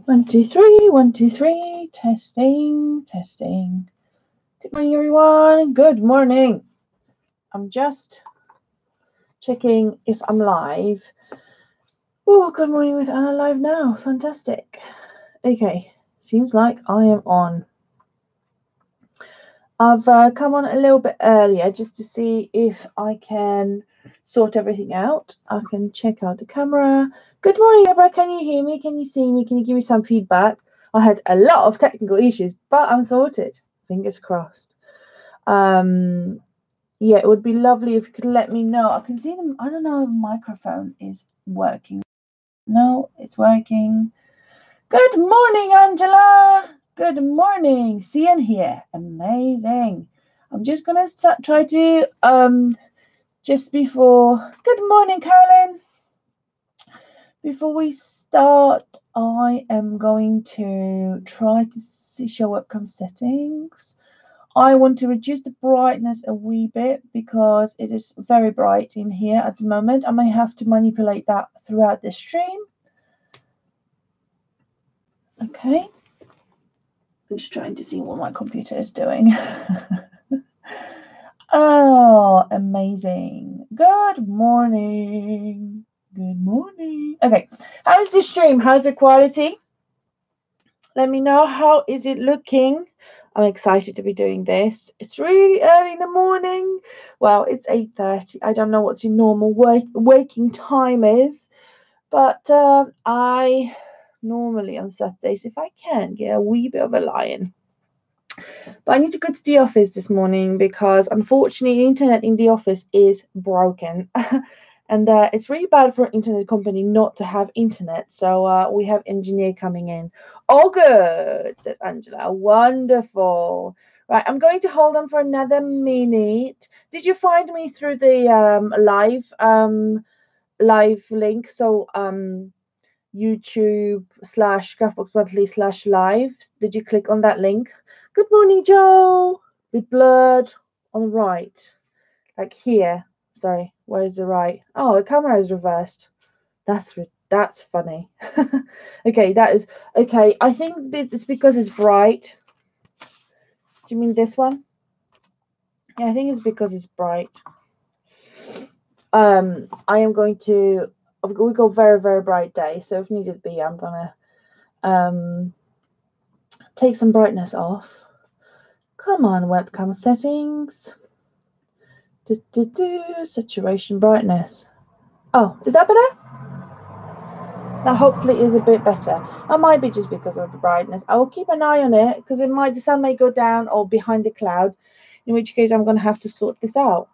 1, 2, 3, 1, 2, 3. Testing, testing. Good morning, everyone. Good morning. I'm just checking if I'm live. Oh, good morning with Anna live now. Fantastic. Okay, seems like I am on. I've come on a little bit earlier just to see if I can sort everything out. I can check out the camera. Good morning, Deborah. Can you hear me? Can you see me? Can you give me some feedback? I had a lot of technical issues, but I'm sorted. Fingers crossed. Yeah, it would be lovely if you could let me know. I can see them. I don't know if the microphone is working. No, it's working. Good morning, Angela. Good morning. Cian here. Amazing. I'm just gonna try to just before. Good morning, Carolyn. Before we start, I am going to try to show webcam settings. I want to reduce the brightness a wee bit because it is very bright in here at the moment. I may have to manipulate that throughout the stream. Okay. I'm just trying to see what my computer is doing. Oh, amazing. Good morning. Good morning. Okay. How's the stream? How's the quality? Let me know. How is it looking? I'm excited to be doing this. It's really early in the morning. Well, it's 8:30. I don't know what your normal waking time is, but I normally on Saturdays, if I can, get a wee bit of a lie-in. But I need to go to the office this morning because unfortunately the internet in the office is broken. And it's really bad for an internet company not to have internet. So we have engineer coming in. All good, says Angela. Wonderful. Right, I'm going to hold on for another minute. Did you find me through the live link? So YouTube/Scrapbox Monthly/live. Did you click on that link? Good morning, Joe. With blurred on the right, like here. Sorry, where is the right? Oh, the camera is reversed. That's funny. Okay, that is okay. I think it's because it's bright. Do you mean this one? Yeah, I think it's because it's bright. I am going to. We got very very bright day, so if needed be, I'm gonna take some brightness off. Come on, webcam settings. Saturation brightness. Oh, is that better? That hopefully is a bit better. It might be just because of the brightness. I will keep an eye on it because the sun may go down or behind the cloud, in which case I'm going to have to sort this out.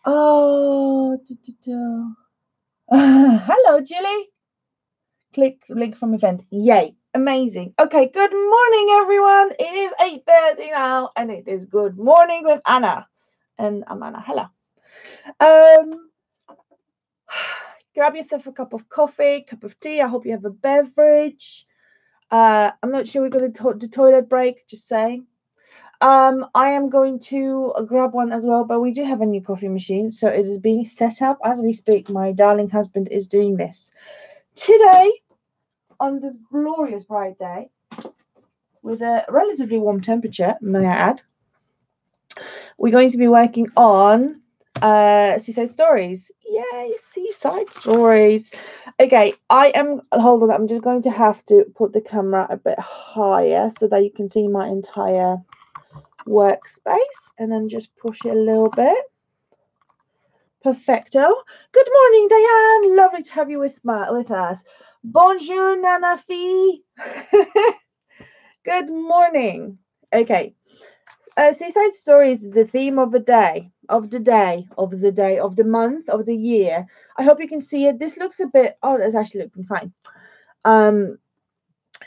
Oh, hello, Julie. Click link from event. Yay. Amazing. Okay, good morning, everyone. It is 8:30 now, and it is Good Morning with Anna. And I'm Anna. Hello. Grab yourself a cup of coffee, cup of tea. I hope you have a beverage. I'm not sure we're going to the toilet break, just saying. I am going to grab one as well, but we do have a new coffee machine, so it is being set up as we speak. My darling husband is doing this. Today, on this glorious bright day, with a relatively warm temperature, may I add, we're going to be working on Seaside Stories. Yay, Seaside Stories. Okay, hold on, I'm just going to have to put the camera a bit higher so that you can see my entire workspace, and then just push it a little bit. Perfecto. Good morning, Diane. Lovely to have you with us. Bonjour, Nana Fee. Good morning. Okay. Seaside Stories is the theme of the day, of the month, of the year. I hope you can see it. This looks a bit. Oh, that's actually looking fine.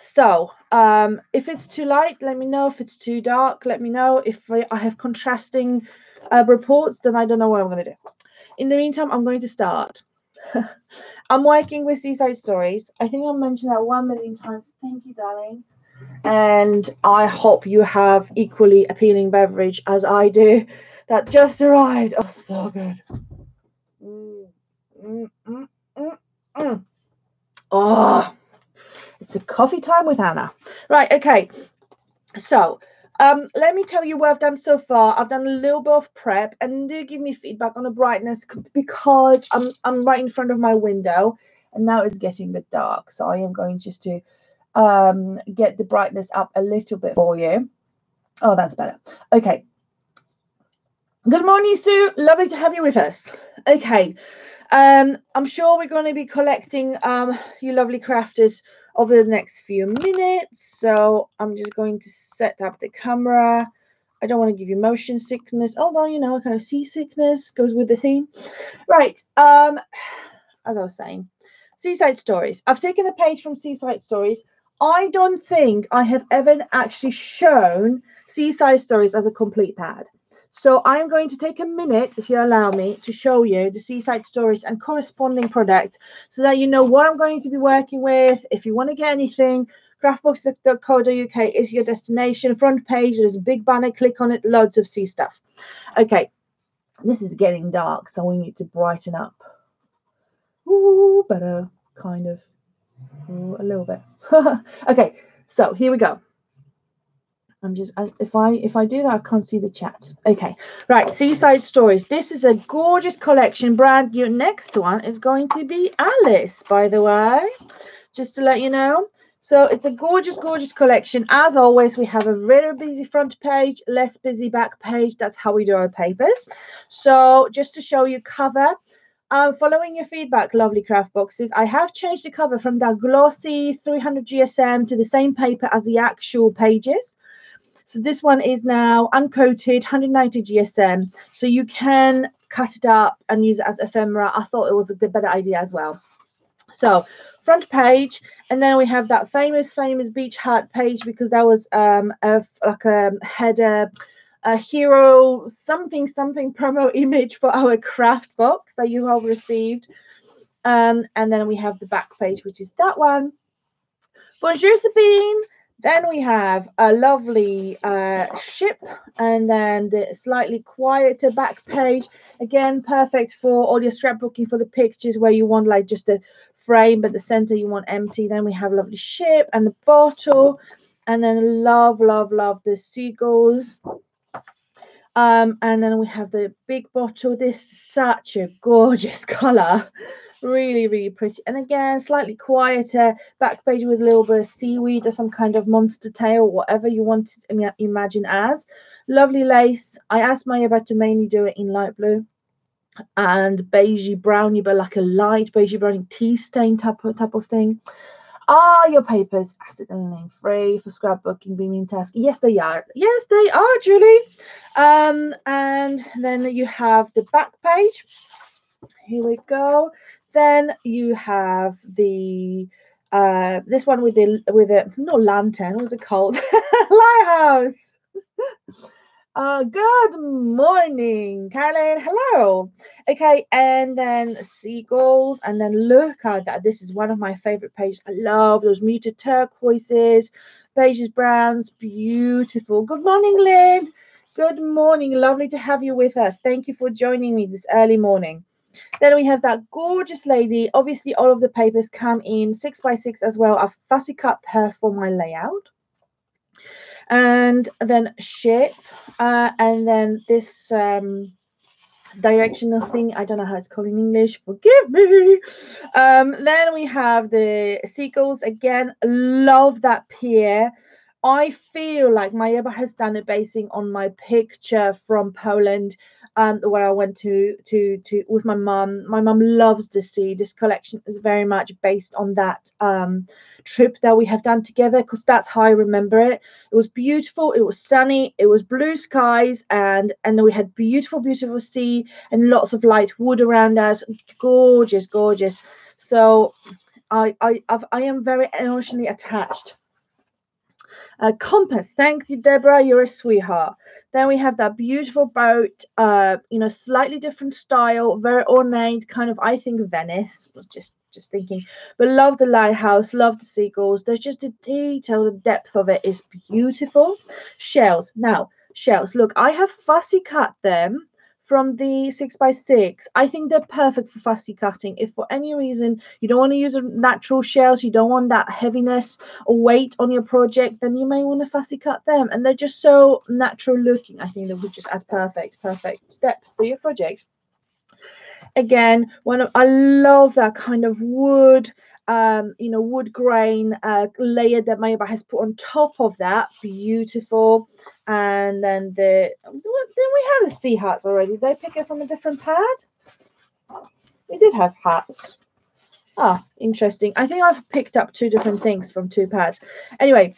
So if it's too light, let me know. If it's too dark, let me know. If I have contrasting reports, then I don't know what I'm going to do. In the meantime, I'm going to start. I'm working with Seaside Stories. I think I'll mention that 1 million times. Thank you, darling. And I hope you have equally appealing beverage as I do. That just arrived. Oh, so good. Oh, it's It's a coffee time with Anna. Right, okay. So let me tell you what I've done so far. I've done a little bit of prep, and do give me feedback on the brightness because I'm right in front of my window, and now it's getting a bit dark. So I am going just to get the brightness up a little bit for you. Oh, that's better. Okay. Good morning, Sue. Lovely to have you with us. Okay. I'm sure we're going to be collecting you lovely crafters over the next few minutes. So I'm just going to set up the camera. I don't want to give you motion sickness, although, you know, kind of seasickness goes with the theme. Right. As I was saying, Seaside Stories. I've taken a page from Seaside Stories. I don't think I have ever actually shown Seaside Stories as a complete pad. So I'm going to take a minute, if you allow me, to show you the Seaside Stories and corresponding products so that you know what I'm going to be working with. If you want to get anything, craftbox.co.uk is your destination. Front page, there's a big banner, click on it, loads of sea stuff. Okay, this is getting dark, so we need to brighten up. Ooh, better, kind of. Ooh, a little bit. Okay, so here we go. If I do that, I can't see the chat. Okay, right. Seaside Stories. This is a gorgeous collection, brand new. Next one is going to be Alice, by the way, just to let you know. So it's a gorgeous, gorgeous collection. As always, we have a very busy front page, less busy back page. That's how we do our papers. So just to show you cover. Following your feedback, lovely craft boxes, I have changed the cover from that glossy 300 GSM to the same paper as the actual pages. So this one is now uncoated, 190 GSM. So you can cut it up and use it as ephemera. I thought it was a better idea as well. So front page, and then we have that famous beach hut page because that was like a header, a hero something promo image for our craft box that you have received. And then we have the back page, which is that one. Bonjour Sabine. Then we have a lovely ship, and then the slightly quieter back page. Again, perfect for all your scrapbooking for the pictures where you want like just a frame, but the center you want empty. Then we have a lovely ship and the bottle, and then love the seagulls. And then we have the big bottle. This is such a gorgeous color. Really pretty, and again slightly quieter back page with a little bit of seaweed or some kind of monster tail, whatever you want to imagine as. Lovely lace. I asked my Yaba to mainly do it in light blue and beigey brownie, but like a light beigey brownie tea stain type of thing. Are your papers acid and name free for scrapbooking, beaming task? Yes, they are. Yes, they are, Julie. And then you have the back page. Here we go. Then you have the this one with a not lantern, what's it called? Lighthouse. Good morning, Caroline. Hello. Okay, and then seagulls, and then look at that. This is one of my favorite pages. I love those muted turquoises, beiges, browns, beautiful. Good morning, Lynn. Good morning. Lovely to have you with us. Thank you for joining me this early morning. Then we have that gorgeous lady. Obviously, all of the papers come in 6x6 as well. I've fussy cut her for my layout. And then ship. And then this directional thing. I don't know how it's called in English. Forgive me. Then we have the seagulls. Again, love that pier. I feel like Mayeba has done it basing on my picture from Poland, where I went to with my mum. My mum loves the sea. This collection is very much based on that trip that we have done together, because that's how I remember it. It was beautiful. It was sunny. It was blue skies, and then we had beautiful sea and lots of light wood around us. Gorgeous. So I am very emotionally attached. Compass, thank you, Deborah. You're a sweetheart. Then we have that beautiful boat, slightly different style, very ornate, kind of, I think, Venice. Was just thinking, but love the lighthouse, love the seagulls. There's just the detail, the depth of it is beautiful. Shells. Now, shells. Look, I have fussy cut them from the 6x6. I think they're perfect for fussy cutting. If for any reason you don't want to use a natural shells, you don't want that heaviness or weight on your project, then you may want to fussy cut them. And they're just so natural looking. I think they would just add perfect step for your project. Again, I love that kind of wood, wood grain layer that Mayba has put on top of that. Beautiful. And then then we have the sea hats already. Did they pick it from a different pad? We did have hats. Ah, interesting. I think I've picked up 2 different things from 2 pads. Anyway,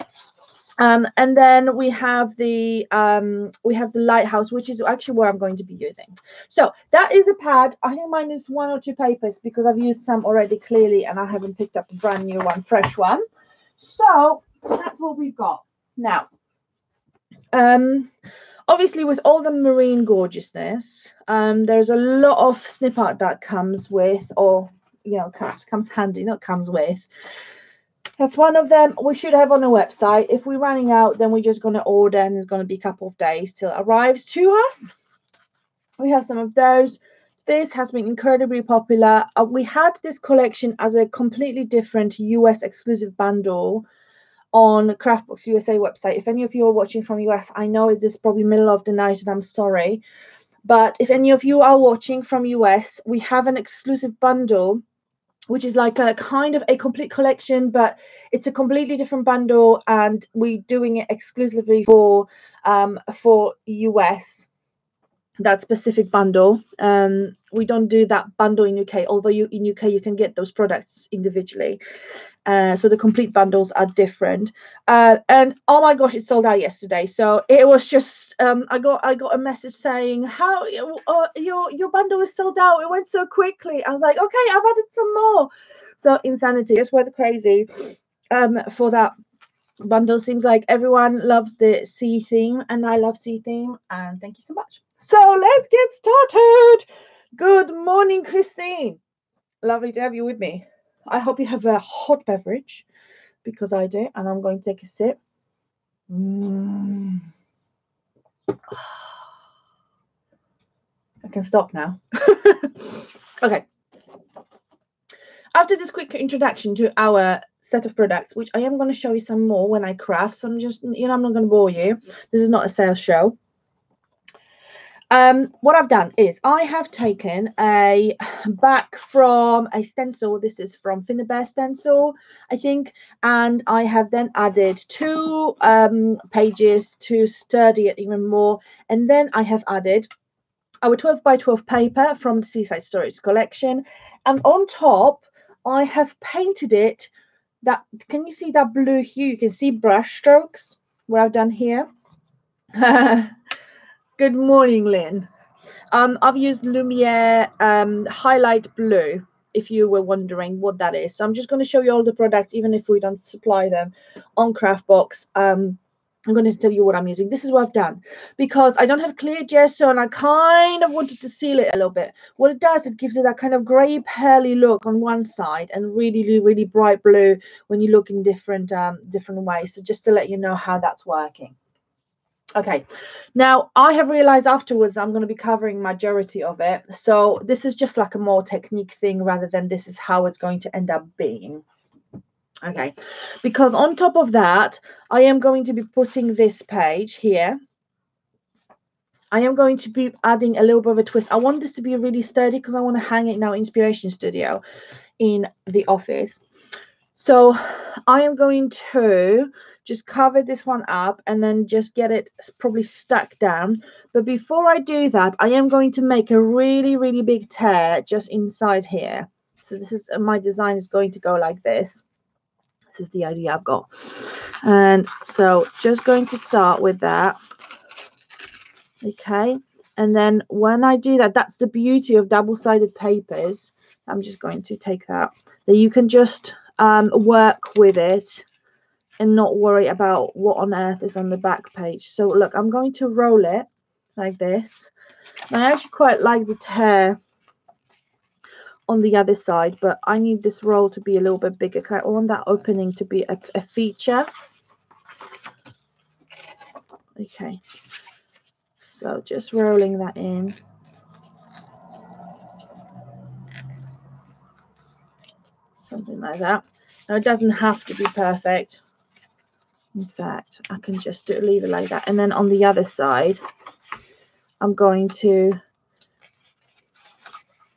and then we have the lighthouse, which is actually where I'm going to be using. So that is a pad. I think mine is 1 or 2 papers because I've used some already clearly, and I haven't picked up a brand new one, fresh one. So that's what we've got now. Obviously, with all the marine gorgeousness, there's a lot of snip art that comes with, or comes handy, not comes with. That's one of them we should have on the website. If we're running out, then we're just going to order, and it's going to be a couple of days till it arrives to us. We have some of those. This has been incredibly popular. We had this collection as a completely different US exclusive bundle on Craftbox USA website. If any of you are watching from US, I know it is probably middle of the night, and I'm sorry. But if any of you are watching from US, we have an exclusive bundle, which is like a kind of a complete collection, but it's a completely different bundle, and we're doing it exclusively for US, that specific bundle. We don't do that bundle in UK, although in UK you can get those products individually. So the complete bundles are different. And oh my gosh, it sold out yesterday. So it was just I got a message saying, how your bundle is sold out. It went so quickly. I was like, okay, I've added some more. So insanity. Just went crazy for that bundle. Seems like everyone loves the sea theme, and I love sea theme, and thank you so much. So let's get started. Good morning, Christine. Lovely to have you with me. I hope you have a hot beverage, because I do, and I'm going to take a sip. I can stop now. Okay. After this quick introduction to our set of products, which I am going to show you some more when I craft, so I'm just, I'm not going to bore you. This is not a sales show. What I've done is I have taken a back from a stencil. This is from Finnabair stencil, I think, and I have then added 2 pages to sturdy it even more, and then I have added our 12 by 12 paper from the Seaside Storage collection, and on top I have painted it. That, can you see that blue hue? You can see brush strokes, what I've done here. Good morning, Lynn. I've used Lumiere highlight blue, if you were wondering what that is. So I'm just going to show you all the products, even if we don't supply them on Craftbox. I'm going to tell you what I'm using. This is what I've done, because I don't have clear gesso, and I kind of wanted to seal it a little bit. What it does, it gives it that kind of grey pearly look on one side, and really, really bright blue when you look in different ways. So just to let you know how that's working. Okay, now I have realized afterwards I'm going to be covering majority of it, so this is just like a more technique thing rather than this is how it's going to end up being. Okay, because on top of that I am going to be putting this page here. I am going to be adding a little bit of a twist. I want this to be really sturdy because I want to hang it now in Inspiration Studio in the office. So I am going to just cover this one up and then just get it probably stuck down. But before I do that, I am going to make a really, really big tear just inside here. So this is, my design is going to go like this. This is the idea I've got. And so just going to start with that. Okay. And then when I do that, that's the beauty of double-sided papers. I'm just going to take that. That you can just work with it and not worry about what on earth is on the back page. So look, I'm going to roll it like this. And I actually quite like the tear on the other side, but I need this roll to be a little bit bigger. I want that opening to be a feature. Okay, so just rolling that in. something like that. Now it doesn't have to be perfect. In fact, I can just leave it like that. And then on the other side, I'm going to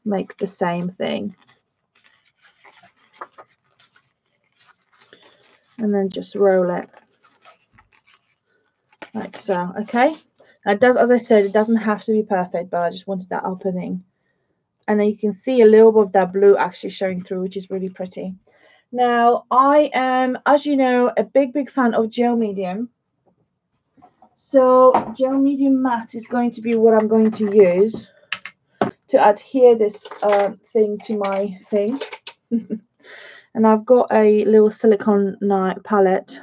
make the same thing. And then just roll it. Like so, okay? Now it does, as I said, it doesn't have to be perfect, but I just wanted that opening. And then you can see a little bit of that blue actually showing through, which is really pretty. Now, I am, as you know, a big fan of gel medium. So gel medium matte is going to be what I'm going to use to adhere this thing to my thing. And I've got a little silicone palette,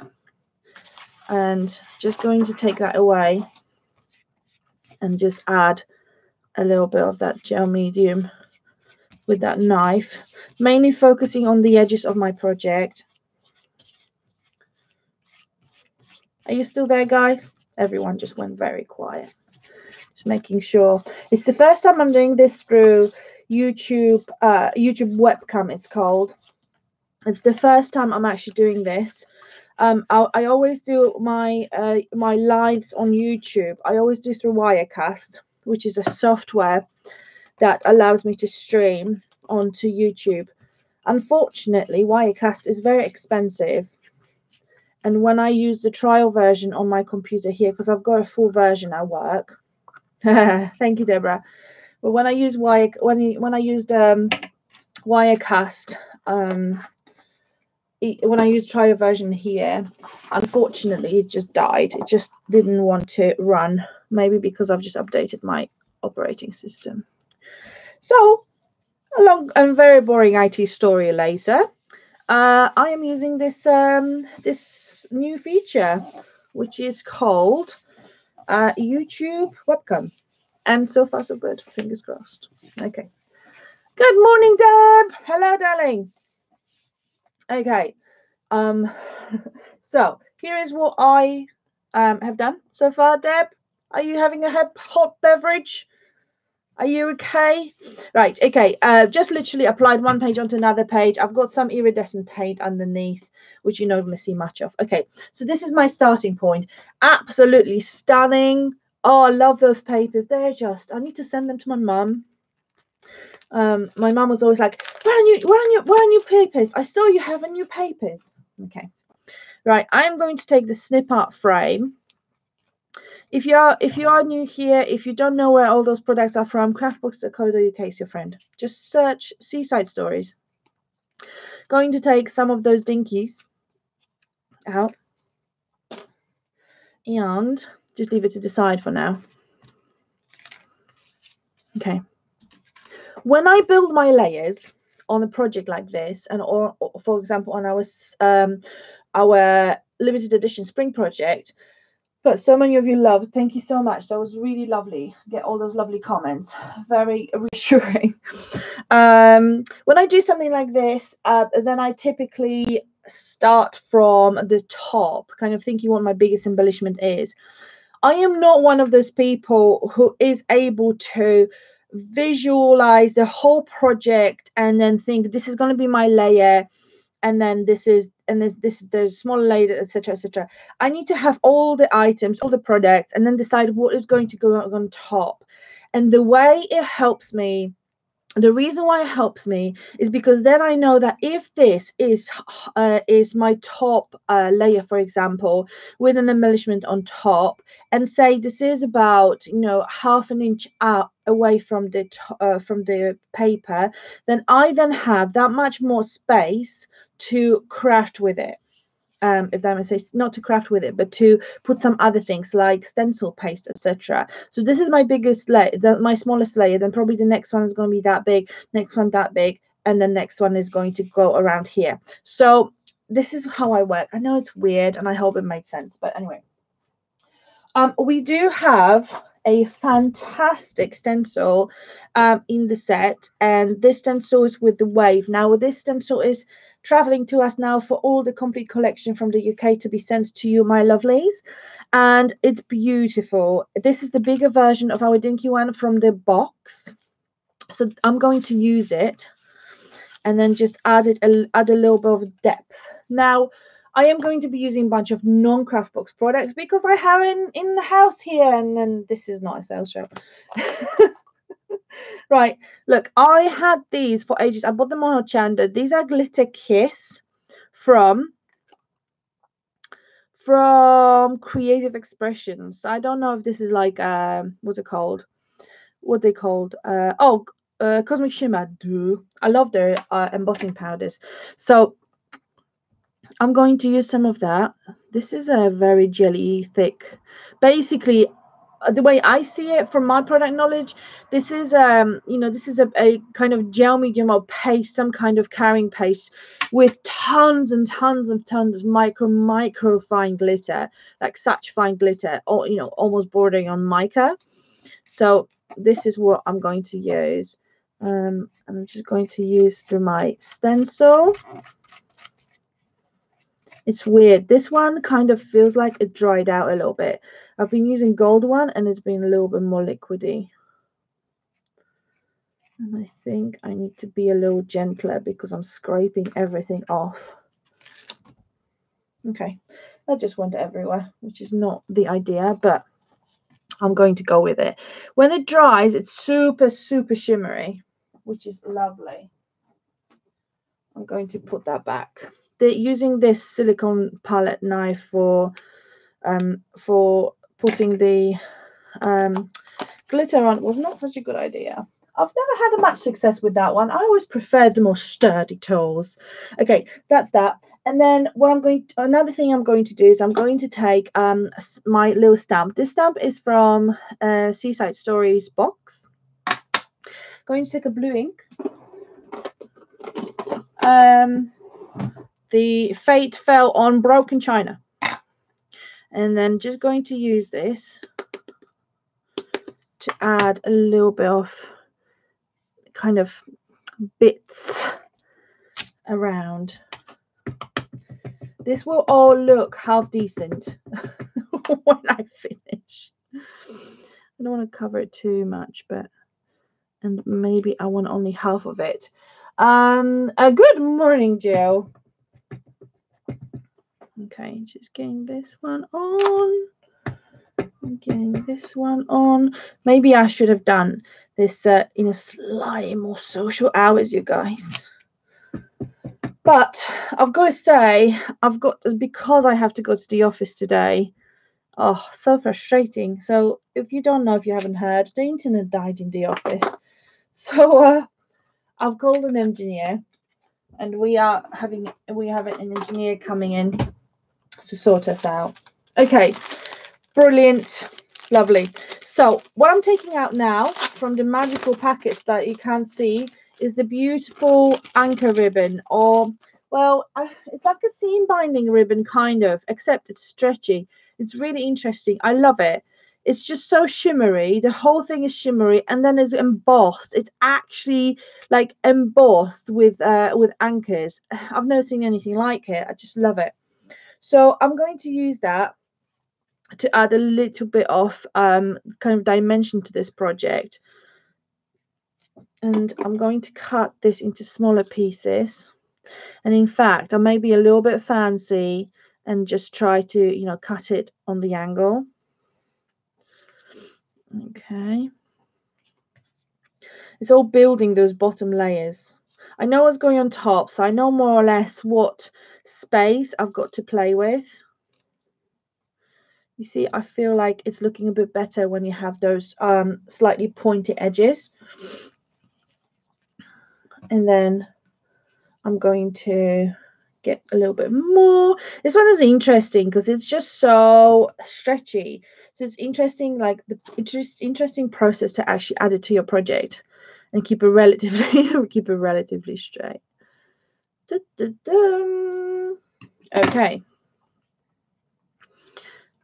and just going to take that away and just add a little bit of that gel medium with that knife, mainly focusing on the edges of my project. Are you still there, guys? Everyone just went very quiet. Just making sure. It's the first time I'm doing this through YouTube, YouTube webcam it's called. It's the first time I'm actually doing this. I always do my my lives on YouTube. I always do through Wirecast, which is a software that allows me to stream onto YouTube. Unfortunately, Wirecast is very expensive. And when I use the trial version on my computer here, because I've got a full version at work. Thank you, Deborah. But when I use Wirecast, when I used trial version here, unfortunately, it just died. It just didn't want to run. Maybe because I've just updated my operating system. So, a long and very boring IT story later. I am using this this new feature, which is called YouTube webcam, and so far so good. Fingers crossed. Okay. Good morning, Deb. Hello, darling. Okay. So here is what I have done so far. Deb, are you having a hot beverage? Are you okay? Right, okay. Just literally applied one page onto another page. I've got some iridescent paint underneath, which you're not going to see much of. Okay, so this is my starting point. Absolutely stunning. Oh, I love those papers. They're just, I need to send them to my mum. My mum was always like, where are new papers? I saw you have a new papers. Okay. Right, I'm going to take the snip art frame. If you are new here, if you don't know where all those products are from, craftbooks.co.uk is your friend. Just search Seaside Stories. Going to take some of those dinkies out and just leave it to the side for now. Okay. When I build my layers on a project like this, and or for example on our limited edition spring project, but so many of you loved. Thank you so much. That was really lovely. Get all those lovely comments. Very reassuring. When I do something like this, then I typically start from the top, kind of thinking what my biggest embellishment is. I am not one of those people who is able to visualize the whole project and then think this is going to be my layer, and then there's a smaller layer, etc., etc. I need to have all the items, all the products, and then decide what is going to go on top. And the way it helps me, the reason why it helps me is because then I know that if this is my top layer, for example, with an embellishment on top, and say this is about half an inch out away from the paper, then I then have that much more space to craft with it. If that makes sense, not to craft with it, but to put some other things like stencil paste, etc. So this is my biggest layer, my smallest layer. Then probably the next one is going to be that big, next one that big, and the next one is going to go around here. So this is how I work. I know it's weird, and I hope it made sense. But anyway, we do have a fantastic stencil in the set, and this stencil is with the wave. Now, this stencil is traveling to us now for all the complete collection from the UK to be sent to you, my lovelies, and it's beautiful. This is the bigger version of our dinky one from the box, so I'm going to use it, and then just add a little bit of depth. Now, I am going to be using a bunch of non-craft box products because I have in the house here, and then this is not a sales show. Right, look, I had these for ages. I bought them on Ochanda. These are Glitter Kiss from Creative Expressions. I don't know if this is like what's it called? What they called? Cosmic Shimmer. Duh. I love their embossing powders. So I'm going to use some of that. This is a very jelly thick. Basically, the way I see it from my product knowledge, this is this is a kind of gel medium or paste, some kind of carrying paste with tons and tons of micro fine glitter, like such fine glitter, or almost bordering on mica. So this is what I'm going to use. I'm just going to use through my stencil. It's weird. This one kind of feels like it dried out a little bit. I've been using gold one and it's been a little bit more liquidy. And I think I need to be a little gentler because I'm scraping everything off. Okay, that just went everywhere, which is not the idea, but I'm going to go with it. When it dries, it's super, super shimmery, which is lovely. I'm going to put that back. Using this silicone palette knife for putting the glitter on was not such a good idea. I've never had much success with that one. I always preferred the more sturdy tools. Okay, that's that. And then another thing I'm going to do is I'm going to take my little stamp. This stamp is from Seaside Stories box. Going to take a blue ink. The fate fell on broken china. And then just going to use this to add a little bit of kind of bits around. This will all look half decent when I finish. I don't want to cover it too much, and maybe I want only half of it. Good morning, Jill. Okay, just getting this one on. Getting this one on. Maybe I should have done this in a slightly more social hours, you guys. But I've got to say, because I have to go to the office today. Oh, so frustrating. So if you don't know, if you haven't heard, the internet died in the office. So I've called an engineer, and we have an engineer coming in to sort us out. Okay, brilliant, lovely. So what I'm taking out now from the magical packets that you can't see is the beautiful anchor ribbon, or it's like a seam binding ribbon kind of, except it's stretchy. It's really interesting. I love it. It's just so shimmery. The whole thing is shimmery, and then it's embossed. It's actually like embossed with anchors. I've never seen anything like it. I just love it. So I'm going to use that to add a little bit of kind of dimension to this project. And I'm going to cut this into smaller pieces. And in fact, I may be a little bit fancy and just try to, cut it on the angle. Okay. It's all building those bottom layers. I know what's going on top, so I know more or less what space I've got to play with. You see, I feel like it's looking a bit better when you have those slightly pointy edges. And then I'm going to get a little bit more. This one is interesting because it's just so stretchy. So it's interesting, it's just interesting process to actually add it to your project and keep it relatively straight. Okay.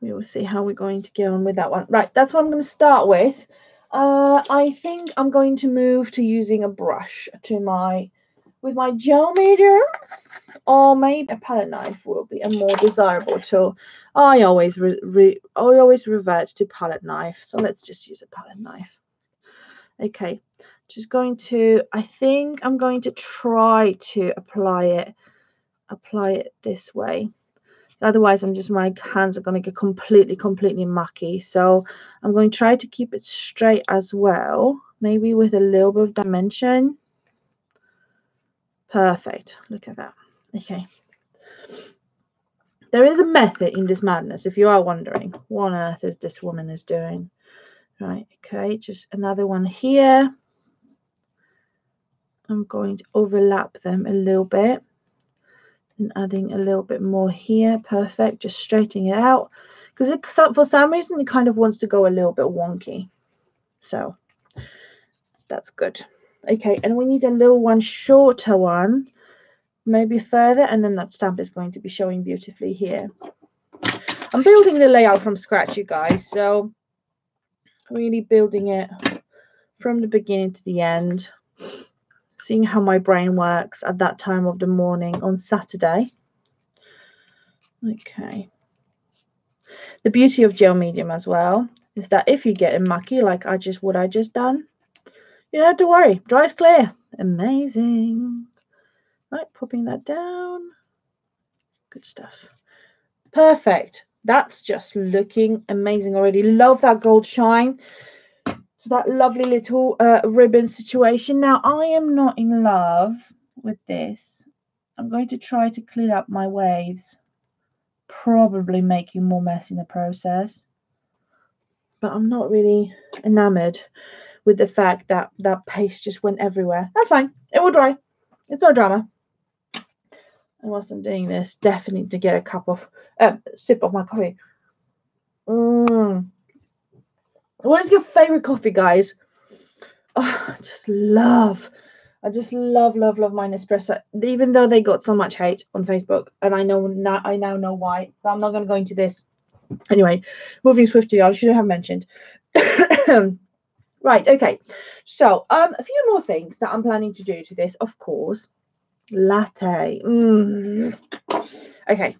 We will see how we're going to get on with that one. Right, that's what I'm going to start with. I think I'm going to move to using a brush with my gel medium, or maybe a palette knife will be a more desirable tool. I always revert to palette knife, so let's just use a palette knife. Okay, Just going to, I think I'm going to try to apply it this way. Otherwise, my hands are going to get completely mucky. So I'm going to try to keep it straight as well, maybe with a little bit of dimension. Perfect. Look at that. Okay. There is a method in this madness, if you are wondering what on earth is this woman is doing. Right, okay, just another one here. I'm going to overlap them a little bit and adding a little bit more here. Perfect, just straightening it out. Because for some reason, it kind of wants to go a little bit wonky. So that's good. Okay, and we need a little one, shorter one, maybe further, and then that stamp is going to be showing beautifully here. I'm building the layout from scratch, you guys, so really building it from the beginning to the end, seeing how my brain works at that time of the morning on Saturday. Okay. The beauty of gel medium as well is that if you get it mucky, like I just done, you don't have to worry. Dries clear. Amazing. Right, popping that down. Good stuff. Perfect. That's just looking amazing already. Love that gold shine. That lovely little ribbon situation. Now, I am not in love with this. I'm going to try to clean up my waves. Probably making more mess in the process. But I'm not really enamored with the fact that that paste just went everywhere. That's fine. It will dry. It's no drama. And whilst I'm doing this, definitely to get a sip of my coffee. What is your favorite coffee, guys? Oh, I just love my Nespresso. Even though they got so much hate on Facebook, and I now know why. But I'm not going to go into this. Anyway, moving swiftly on. I should have mentioned. Right. Okay. So a few more things that I'm planning to do to this. Of course, latte. Okay.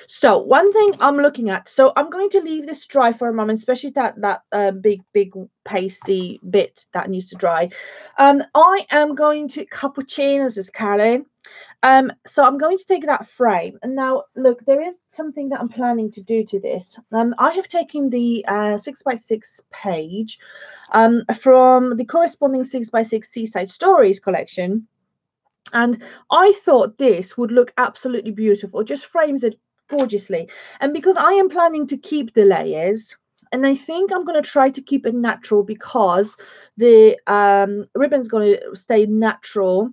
So one thing I'm looking at, so I'm going to leave this dry for a moment, especially that big pasty bit that needs to dry. I am going to cappuccinos, as Karen. So I'm going to take that frame, and now look, there is something that I'm planning to do to this. I have taken the 6x6 page from the corresponding 6x6 Seaside Stories collection, and I thought this would look absolutely beautiful. It just frames it gorgeously. And because I am planning to keep the layers, and I think I'm going to try to keep it natural because the ribbon's going to stay natural,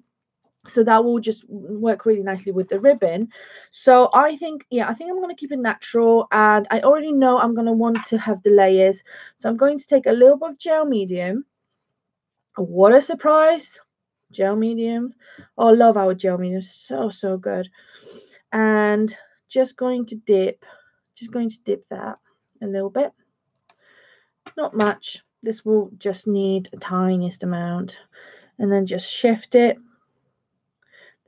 so that will just work really nicely with the ribbon. So I think I'm going to keep it natural, and I already know I'm going to want to have the layers, so I'm going to take a little bit of gel medium. What a surprise! Gel medium. Oh, I love our gel medium. So good. And just going to dip that a little bit. Not much. This will just need a tiniest amount, and then just shift it.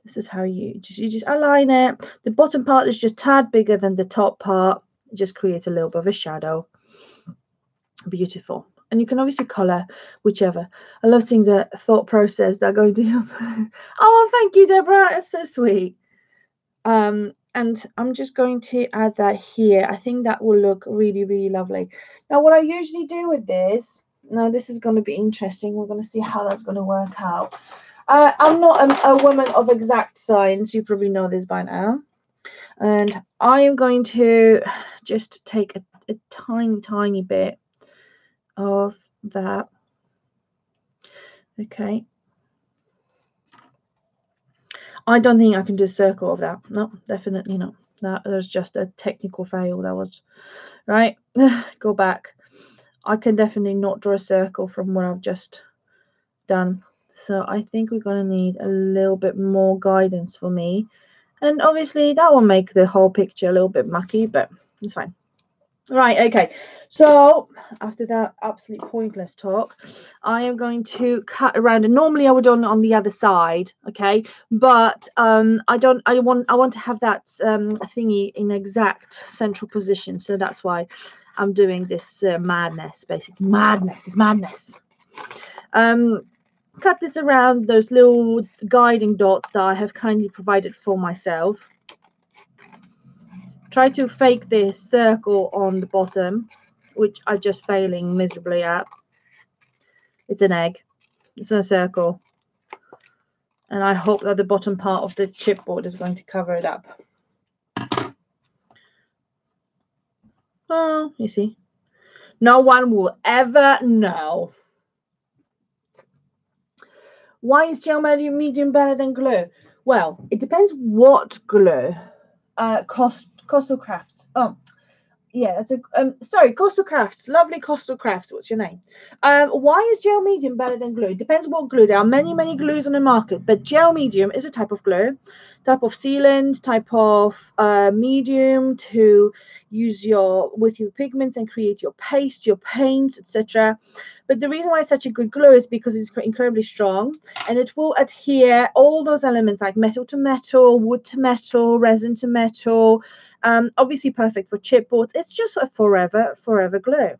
This is how you just align it. The bottom part is just a tad bigger than the top part. Just create a little bit of a shadow. Beautiful. And you can obviously color whichever. I love seeing the thought process that go into. Oh, thank you, Deborah. It's so sweet. And I'm just going to add that here. I think that will look really lovely. Now, what I usually do with this, now this is going to be interesting. We're going to see how that's going to work out. I'm not a woman of exact science. You probably know this by now. And I am going to just take a tiny bit of that. Okay. I don't think I can do a circle of that. No, definitely not. That was just a technical fail. That was right. Go back. I can definitely not draw a circle from what I've just done. So I think we're going to need a little bit more guidance for me. And obviously that will make the whole picture a little bit mucky, but it's fine. Right, okay. So after that absolutely pointless talk, I am going to cut around, and normally I would on the other side, okay? But I want to have that thingy in exact central position, so that's why I'm doing this madness. Basically, madness is madness. cut this around those little guiding dots that I have kindly provided for myself. Try to fake this circle on the bottom, which I'm just failing miserably at. It's an egg. It's a circle. And I hope that the bottom part of the chipboard is going to cover it up. Oh, you see. No one will ever know. Why is gel medium better than glue? Well, it depends what glue. Coastal Crafts. Oh, yeah, that's a sorry, Coastal Crafts. Lovely Coastal Crafts. What's your name? Why is gel medium better than glue? It depends what glue. There are many glues on the market, but gel medium is a type of glue, type of sealant, type of medium to use with your pigments and create your paste, your paints, etc. But the reason why it's such a good glue is because it's incredibly strong and it will adhere all those elements like metal to metal, wood to metal, resin to metal. Obviously perfect for chipboards. It's just a forever glue.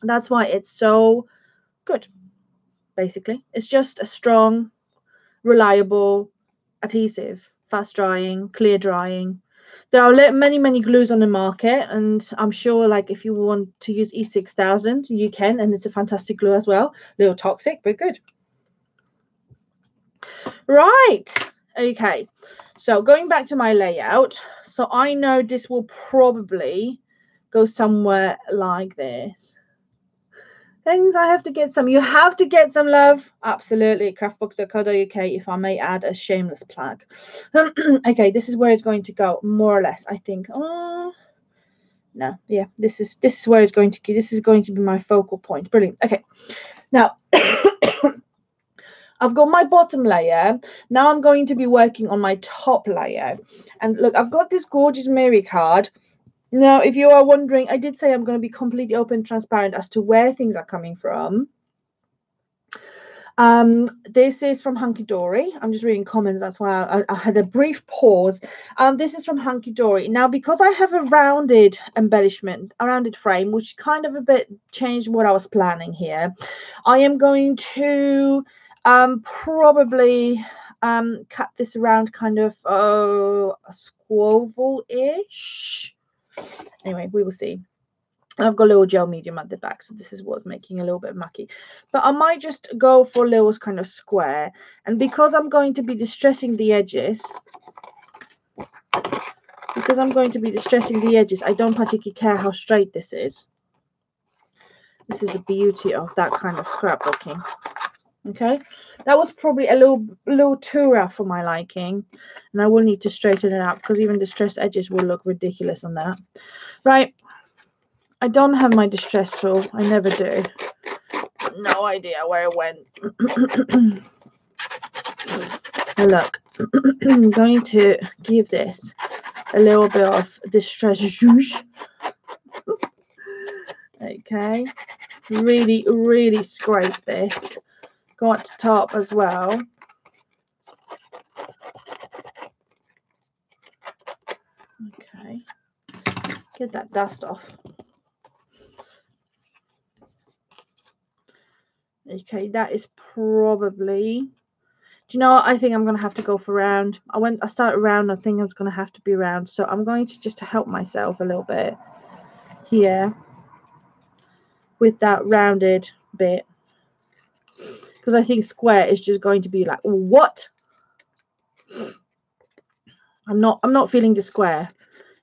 That's why it's so good. Basically, it's just a strong, reliable adhesive, fast drying, clear drying. There are many glues on the market, and I'm sure like if you want to use E6000 you can, and it's a fantastic glue as well. A little toxic but good. Right, okay, so going back to my layout, so I know this will probably go somewhere like this. Things I have to get some. You have to get some, love. Absolutely. Craftbox.co.uk, if I may add a shameless plug. Okay, this is where it's going to go, more or less, I think. Oh no, yeah, this is where it's going to go. This is going to be my focal point. Brilliant. Okay, now I've got my bottom layer. Now I'm going to be working on my top layer. And look, I've got this gorgeous Mary card. Now, if you are wondering, I did say I'm going to be completely open and transparent as to where things are coming from. This is from Hunky Dory. I'm just reading comments. That's why I had a brief pause. This is from Hunky Dory. Now, because I have a rounded embellishment, a rounded frame, which kind of a bit changed what I was planning here, I am going to probably cut this around kind of a squoval-ish. Anyway, we will see. And I've got a little gel medium at the back, so this is what's making a little bit mucky. But I might just go for a little kind of square. And because I'm going to be distressing the edges, I don't particularly care how straight this is. This is the beauty of that kind of scrapbooking. Okay, that was probably a little too rough for my liking, and I will need to straighten it out because even distressed edges will look ridiculous on that. Right, I don't have my distress tool. I never do. No idea where it went. Look, I'm going to give this a little bit of distress zhuzh. Okay, really scrape this. Go at the top as well. Okay, get that dust off. Okay, that is probably, do you know what? I think I'm going to have to go for round. I started round. I think it's going to have to be round. So I'm going to just help myself a little bit here with that rounded bit, because I think square is just going to be like, what? I'm not feeling the square.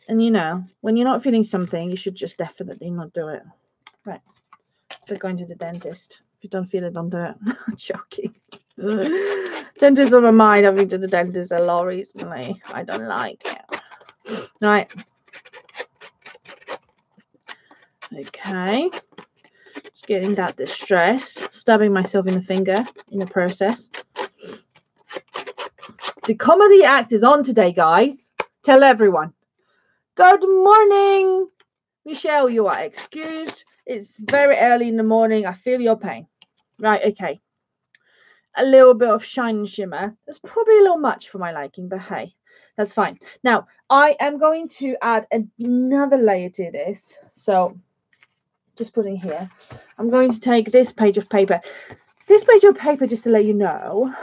And you know, when you're not feeling something, you should just definitely not do it. Right. So going to the dentist. If you don't feel it, don't do it. I'm joking. Dentists on my mind. I've been to the dentist a lot recently. I don't like it. Right. Okay. Just getting that distressed. Stabbing myself in the finger in the process. The comedy act is on today, guys. Tell everyone. Good morning. Michelle, you are excused. It's very early in the morning. I feel your pain. Right, okay. A little bit of shine and shimmer. That's probably a little much for my liking, but hey, that's fine. Now, I am going to add another layer to this. So, just putting here. I'm going to take this page of paper. This page of paper, just to let you know,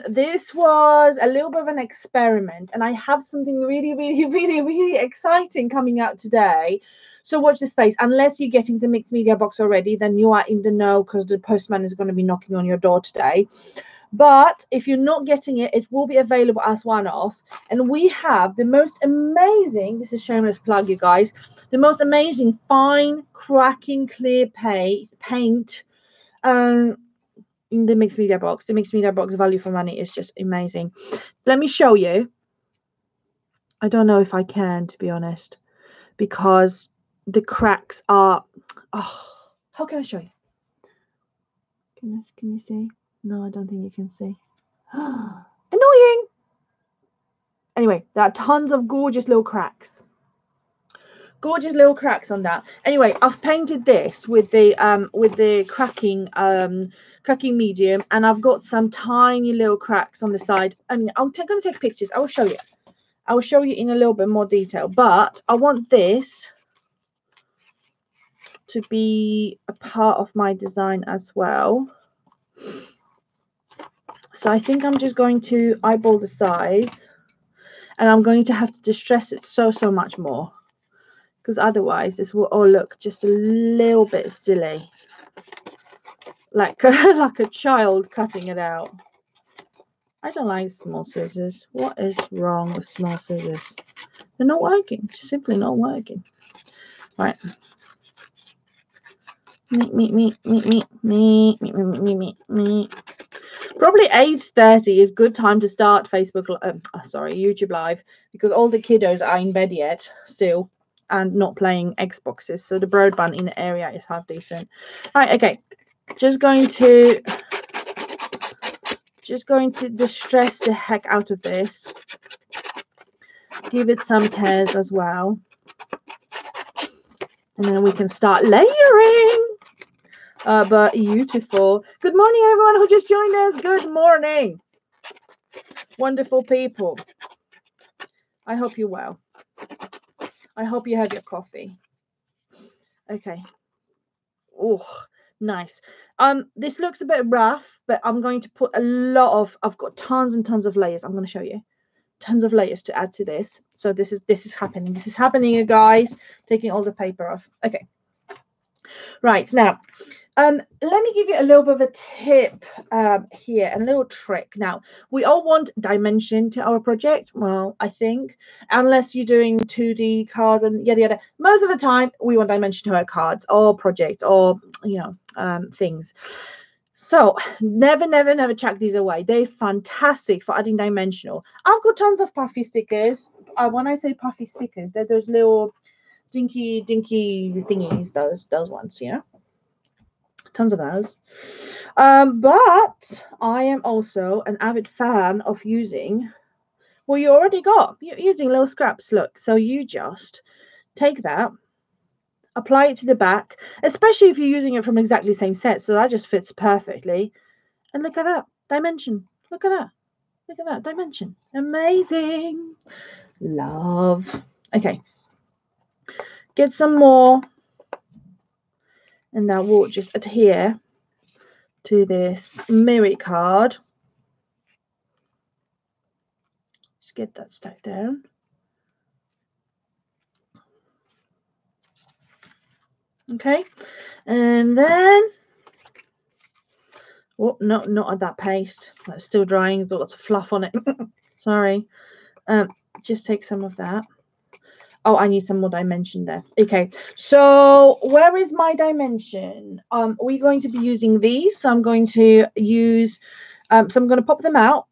this was a little bit of an experiment, and I have something really exciting coming out today. So watch the space. Unless you're getting the mixed media box already, then you are in the know, because the postman is going to be knocking on your door today. But if you're not getting it, it will be available as one-off. And we have the most amazing, this is shameless plug, you guys, the most amazing fine cracking clear paint in the mixed media box. The mixed media box value for money is just amazing. Let me show you. I don't know if I can, to be honest, because the cracks are, oh, how can I show you? Can you see? No, I don't think you can see. Annoying. Anyway, there are tons of gorgeous little cracks. Gorgeous little cracks on that. Anyway, I've painted this with the cracking medium, and I've got some tiny little cracks on the side. I mean, I'm going to take pictures. I will show you. I will show you in a little bit more detail, but I want this to be a part of my design as well. So I think I'm just going to eyeball the size, and I'm going to have to distress it so much more, because otherwise this will all look just a little bit silly, like like a child cutting it out. I don't like small scissors. What is wrong with small scissors? They're not working. It's simply not working. Right. Me. Probably age 30 is good time to start YouTube Live, because all the kiddos are in bed yet still and not playing Xboxes, so the broadband in the area is half decent. Right, okay. Just going to distress the heck out of this. Give it some tears as well. And then we can start layering. But beautiful. Good morning, everyone who just joined us. Good morning. Wonderful people. I hope you're well. I hope you have your coffee. Okay. Oh, nice. This looks a bit rough, but I'm going to put a lot of, I've got tons and tons of layers. I'm going to show you. Tons of layers to add to this. So this is happening. This is happening, you guys. Taking all the paper off. Okay. Right, now, let me give you a little bit of a tip here, a little trick. Now, we all want dimension to our project. Well, I think, unless you're doing 2D cards and yada yada. Most of the time, we want dimension to our cards or projects or, you know, things. So never chuck these away. They're fantastic for adding dimensional. I've got tons of puffy stickers. When I say puffy stickers, they're those little dinky thingies, those ones, you know. Tons of those. But I am also an avid fan of using what you already got. You're using little scraps. Look, so you just take that, apply it to the back, especially if you're using it from exactly the same set. So that just fits perfectly. And look at that dimension. Look at that. Look at that dimension. Amazing. Love. Okay. Get some more. And now we'll just adhere to this mirror card. Just get that stuck down. Okay. And then, oh, no, not at that paste. That's still drying. Got lots of fluff on it. Sorry. Just take some of that. Oh, I need some more dimension there. Okay, so where is my dimension? We're going to be using these. So I'm going to use, so I'm going to pop them out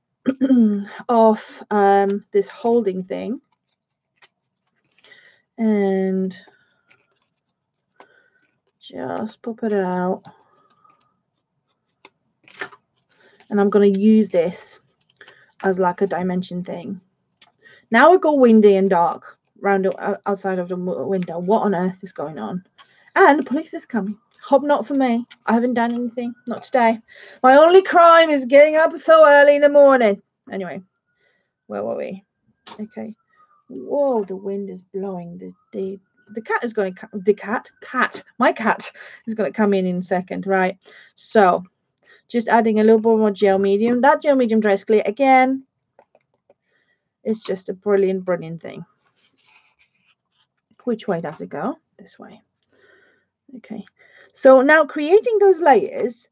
of this holding thing. And just pop it out. And I'm going to use this as like a dimension thing. Now it got windy and dark round outside of the window. What on earth is going on? And the police is coming. Hope not for me. I haven't done anything. Not today. My only crime is getting up so early in the morning. Anyway, where were we? Okay. Whoa, the wind is blowing. The cat is going to my cat is going to come in a second, right? So Just adding a little bit more gel medium. That gel medium dries clear again. It's just a brilliant, brilliant thing. Which way does it go? This way. Okay. So now creating those layers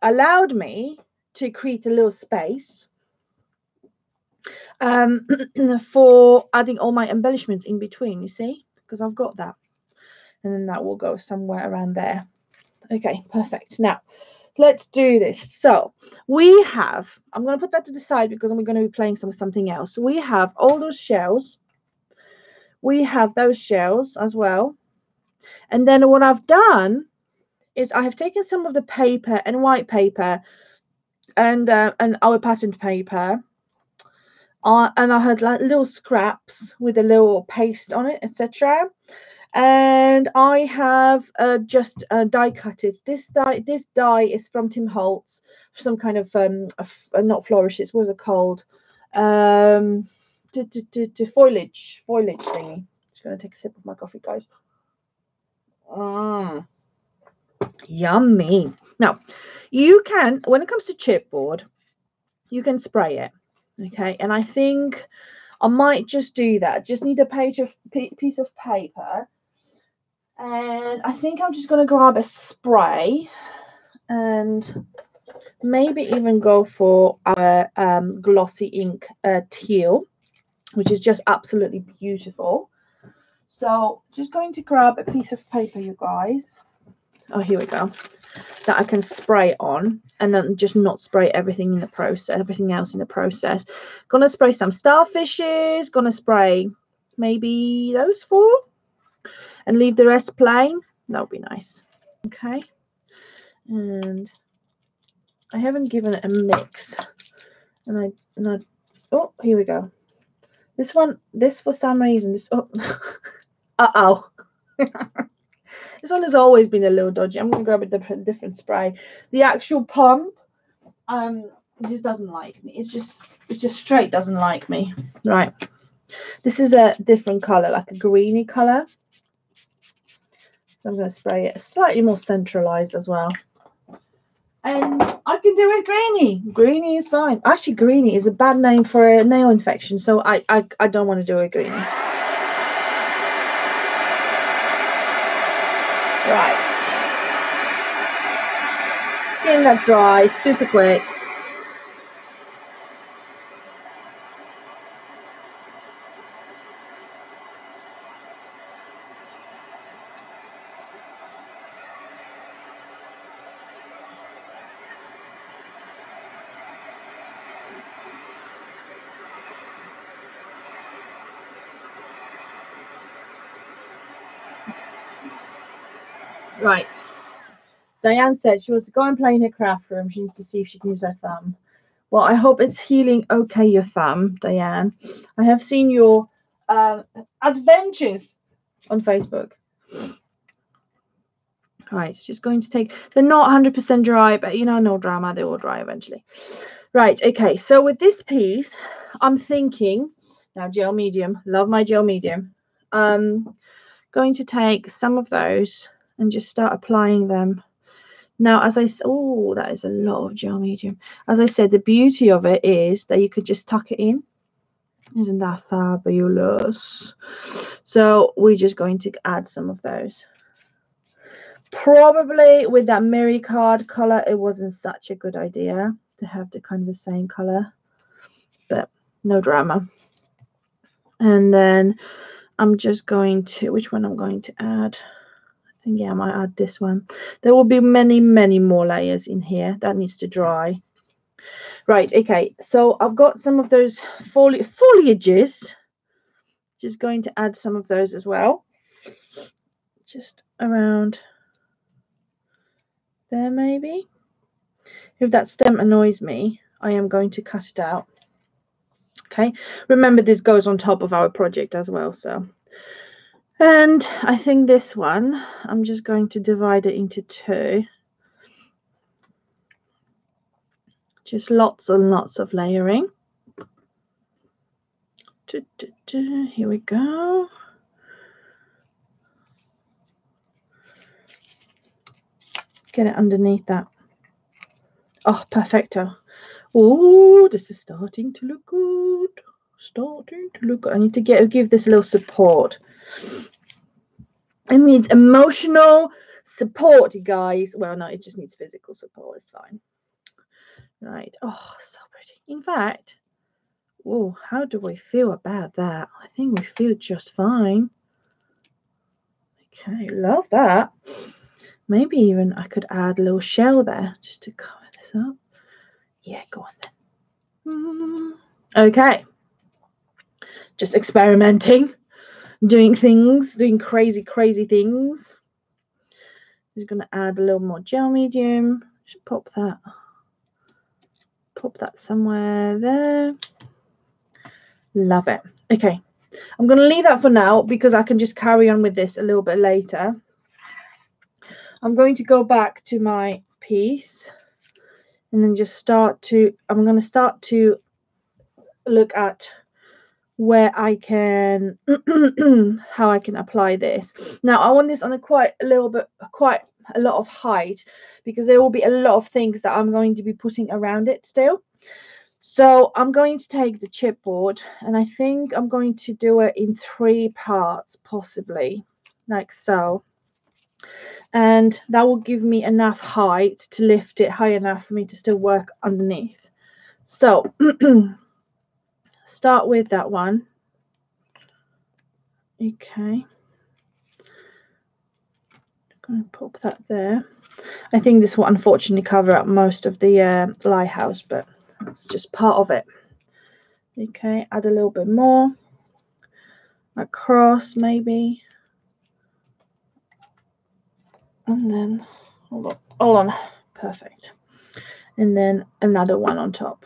allowed me to create a little space for adding all my embellishments in between, you see, because I've got that. And then that will go somewhere around there. Okay, perfect. Now, let's do this. So we have, I'm going to put that to the side because we're going to be playing something else. We have all those shells. We have those shells as well. And then what I've done is I have taken some of the paper and white paper and our patterned paper. And I had like little scraps with a little paste on it, etc. And I have just die cut it. This die is from Tim Holtz, some kind of not flourishes. What is it called? Foliage thingy. Just gonna take a sip of my coffee, guys. Yummy. Now, you can, when it comes to chipboard, you can spray it. Okay, and I think I might just do that. Just need a piece of paper. And I think I'm just going to grab a spray and maybe even go for our glossy ink teal, which is just absolutely beautiful. So just going to grab a piece of paper, you guys. Oh, here we go. That I can spray on and then just not spray everything in the process, everything else in the process. Gonna spray some starfishes, gonna spray maybe those 4 and leave the rest plain. That would be nice. Okay. And I haven't given it a mix. And I oh, here we go. This for some reason, this uh-oh. This one has always been a little dodgy. I'm going to grab a different spray. The actual pump, it just doesn't like me. It just straight doesn't like me. Right. This is a different color, like a greeny color. So I'm going to spray it slightly more centralized as well. And I can do it greeny. Greeny is fine. Actually, greeny is a bad name for a nail infection, so I don't want to do it greeny. Right. Getting that dry, super quick. Right. Diane said she wants to go and play in her craft room. She needs to see if she can use her thumb. Well, I hope it's healing okay, your thumb, Diane. I have seen your adventures on Facebook. Right, it's just going to take, they're not 100% dry, but no drama, they will dry eventually. Right, okay, so with this piece, I'm thinking, now gel medium, love my gel medium. Going to take some of those and just start applying them. Now, as I said, oh, that is a lot of gel medium. As I said, the beauty of it is that you could just tuck it in. Isn't that fabulous? So we're just going to add some of those. Probably with that mirror card color, it wasn't such a good idea to have the kind of the same color, but no drama. And then I'm just going to, which one I'm going to add? I think, yeah, I might add this one. There will be many, many more layers in here. That needs to dry. Right, okay, so I've got some of those foliages. Just going to add some of those as well. Just around there, maybe. If that stem annoys me, I am going to cut it out. Okay, remember this goes on top of our project as well, so. And I think this one, I'm just going to divide it into 2. Just lots and lots of layering. Here we go. Get it underneath that. Oh, perfecto. Oh, this is starting to look good. Starting to look good. I need to give this a little support. It needs emotional support, you guys. Well, no, it just needs physical support. It's fine. Right. Oh, so pretty. In fact, oh, how do we feel about that? I think we feel just fine. Okay, love that. Maybe even I could add a little shell there just to cover this up. Yeah, go on then. Okay. Just experimenting, doing things, doing crazy things. Just going to add a little more gel medium. Just pop that somewhere there. Love it. Okay. I'm going to leave that for now because I can just carry on with this a little bit later. I'm going to go back to my piece and then I'm going to start to look at where I can, how I can apply this. Now, I want this on quite a lot of height because there will be a lot of things that I'm going to be putting around it still. So I'm going to take the chipboard and I think I'm going to do it in 3 parts, possibly, like so. And that will give me enough height to lift it high enough for me to still work underneath. So start with that one. Okay. I'm going to pop that there. I think this will unfortunately cover up most of the lighthouse, but that's just part of it. Okay, add a little bit more. Across maybe. And then, hold on, perfect. And then another one on top.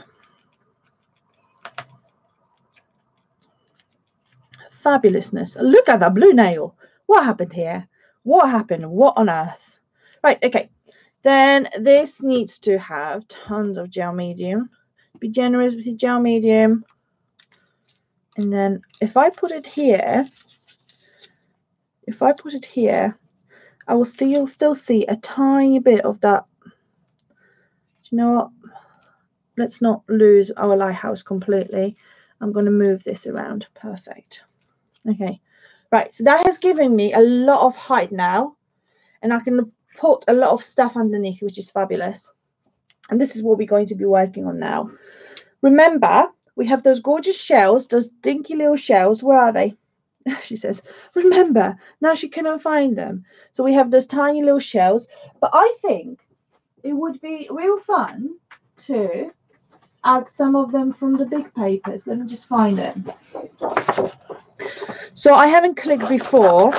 Fabulousness. Look at that blue nail. What happened here? What happened? What on earth? Right, okay. Then this needs to have tons of gel medium. Be generous with your gel medium. And then if I put it here, I will still see a tiny bit of that. Do you know what? Let's not lose our lighthouse completely. I'm going to move this around. Perfect. Okay. Right. So that has given me a lot of height now. And I can put a lot of stuff underneath, which is fabulous. And this is what we're going to be working on now. Remember, we have those gorgeous shells, those dinky little shells. Where are they? She says, remember, now she cannot find them. So we have those tiny little shells. But I think it would be real fun to add some of them from the big papers. Let me just find it. So I haven't clicked before.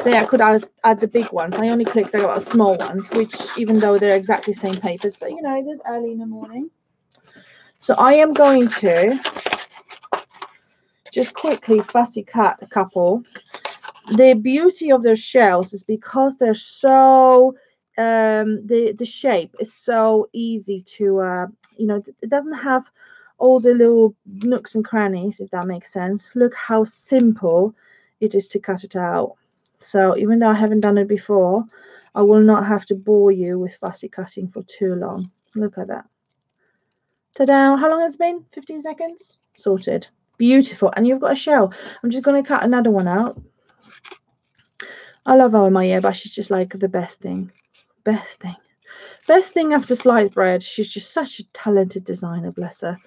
There, I could add the big ones. I only clicked about the small ones, which even though they're exactly the same papers, but you know, it is early in the morning. So I am going to just quickly fussy cut a couple. The beauty of their shells is because they're so the shape is so easy to you know, it doesn't have all the little nooks and crannies, if that makes sense. Look how simple it is to cut it out. So even though I haven't done it before, I will not have to bore you with fussy cutting for too long. Look at that. Ta-da! How long has it been? 15 seconds? Sorted. Beautiful. And you've got a shell. I'm just going to cut another one out. I love her, my earbrush. She's just like the best thing. Best thing after sliced bread. She's just such a talented designer, bless her.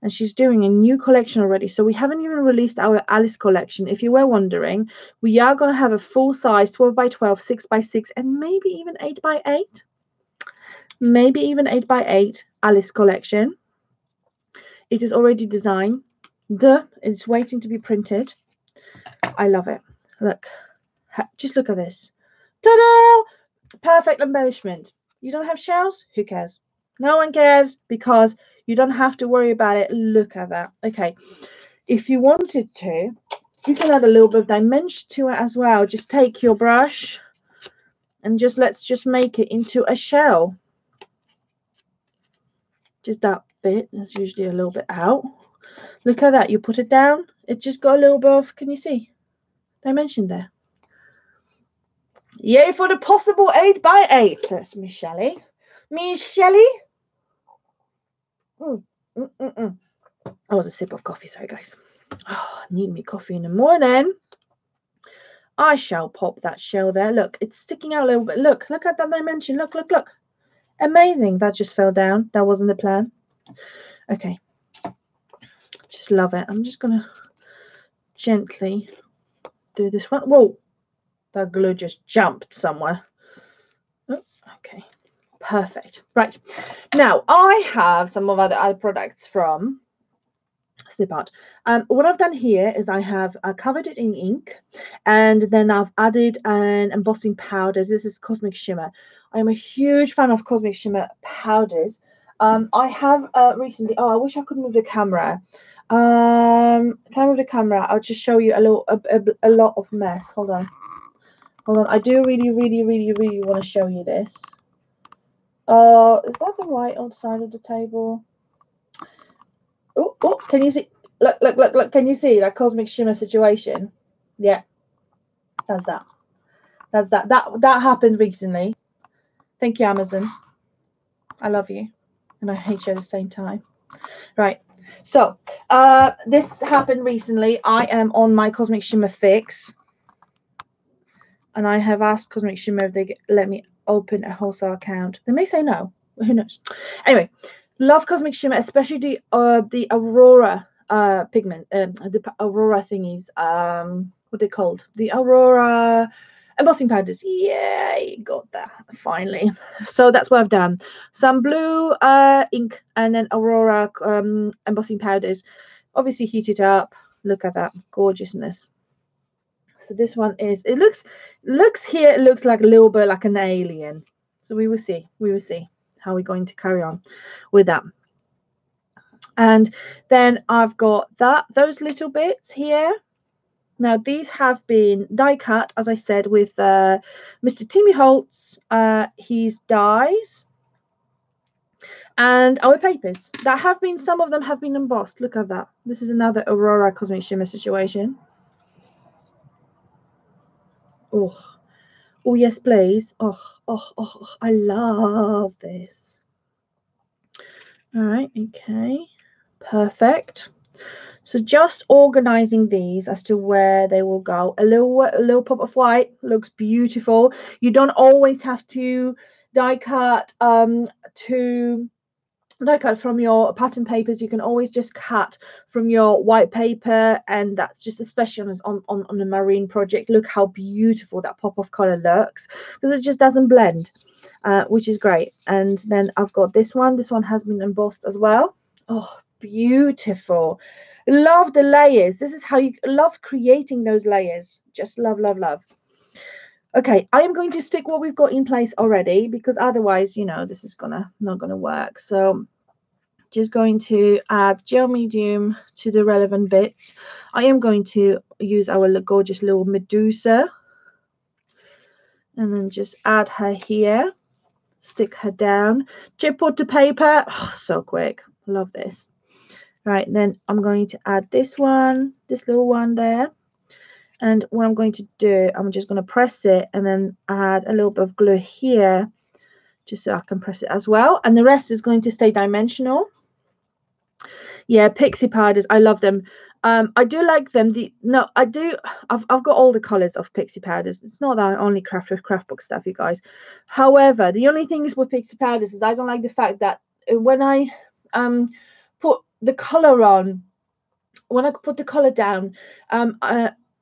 And she's doing a new collection already. So we haven't even released our Alice collection. If you were wondering, we are going to have a full size 12 by 12, 6 by 6, and maybe even 8 by 8. Maybe even 8 by 8 Alice collection. It is already designed. It's waiting to be printed. I love it. Look. Just look at this. Ta-da! Perfect embellishment. You don't have shells? Who cares? No one cares because you don't have to worry about it. Look at that. Okay. If you wanted to, you can add a little bit of dimension to it as well. Just take your brush and let's just make it into a shell. Just that bit. That's usually a little bit out. Look at that. You put it down. It just got a little bit of, can you see? Dimension there. Yay for the possible 8 by 8, says Miss Shelley. Miss Shelley. That was a sip of coffee. Sorry, guys. Oh, need me coffee in the morning. I shall pop that shell there. Look, it's sticking out a little bit. Look at that dimension. Look. Amazing. That just fell down. That wasn't the plan. Okay. Just love it. I'm just going to gently do this one. Whoa. That glue just jumped somewhere. Oh, okay. Perfect. Right. Now, I have some of other products from Snip Art. What I've done here is I have covered it in ink, and then I've added an embossing powder. This is Cosmic Shimmer. I am a huge fan of Cosmic Shimmer powders. I have recently. Oh, I wish I could move the camera. Can I move the camera? I'll just show you a lot of mess. Hold on. I do really want to show you this. Is that the right side of the table? Oh, can you see? Look. Can you see that Cosmic Shimmer situation? Yeah. That's that. That happened recently. Thank you, Amazon. I love you. And I hate you at the same time. Right. So, this happened recently. I am on my Cosmic Shimmer fix. And I have asked Cosmic Shimmer if they let me open a wholesale account. They may say no. Who knows? Anyway, love Cosmic Shimmer, especially the Aurora pigment, the Aurora thingies. What are they called? The Aurora embossing powders. Yay, got that finally. So that's what I've done. Some blue ink and then Aurora embossing powders. Obviously heat it up. Look at that gorgeousness. So this one is, it looks like a little bit like an alien. So we will see how we're going to carry on with that. And then I've got those little bits here. Now these have been die cut, as I said, with Mr. Timmy Holtz, his dies, and our papers that have been, some of them have been embossed. Look at that. This is another Aurora Cosmic Shimmer situation. Oh yes, please. Oh, I love this. All right, okay, perfect. So just organizing these as to where they will go. A little pop of white looks beautiful. You don't always have to die cut from your pattern papers. You can always just cut from your white paper, and that's just especially on a marine project. Look how beautiful that pop of color looks, because it just doesn't blend, which is great. And then I've got this one. This one has been embossed as well. Oh, beautiful. Love the layers. This is how you love creating those layers. Just love. Okay, I am going to stick what we've got in place already, because otherwise, you know, this is not gonna work. So just going to add gel medium to the relevant bits. I am going to use our gorgeous little Medusa, and then just add her here, stick her down, chip onto paper. Oh, so quick. Love this. Right, then I'm going to add this little one there. And what I'm going to do, I'm just going to press it and then add a little bit of glue here, just so I can press it as well. And the rest is going to stay dimensional. Yeah, pixie powders, I love them. I do like them. I've got all the colors of pixie powders. It's not that I only craft with craft book stuff, you guys. However, the only thing is with pixie powders is I don't like the fact that when I put the color on, when I put the color down,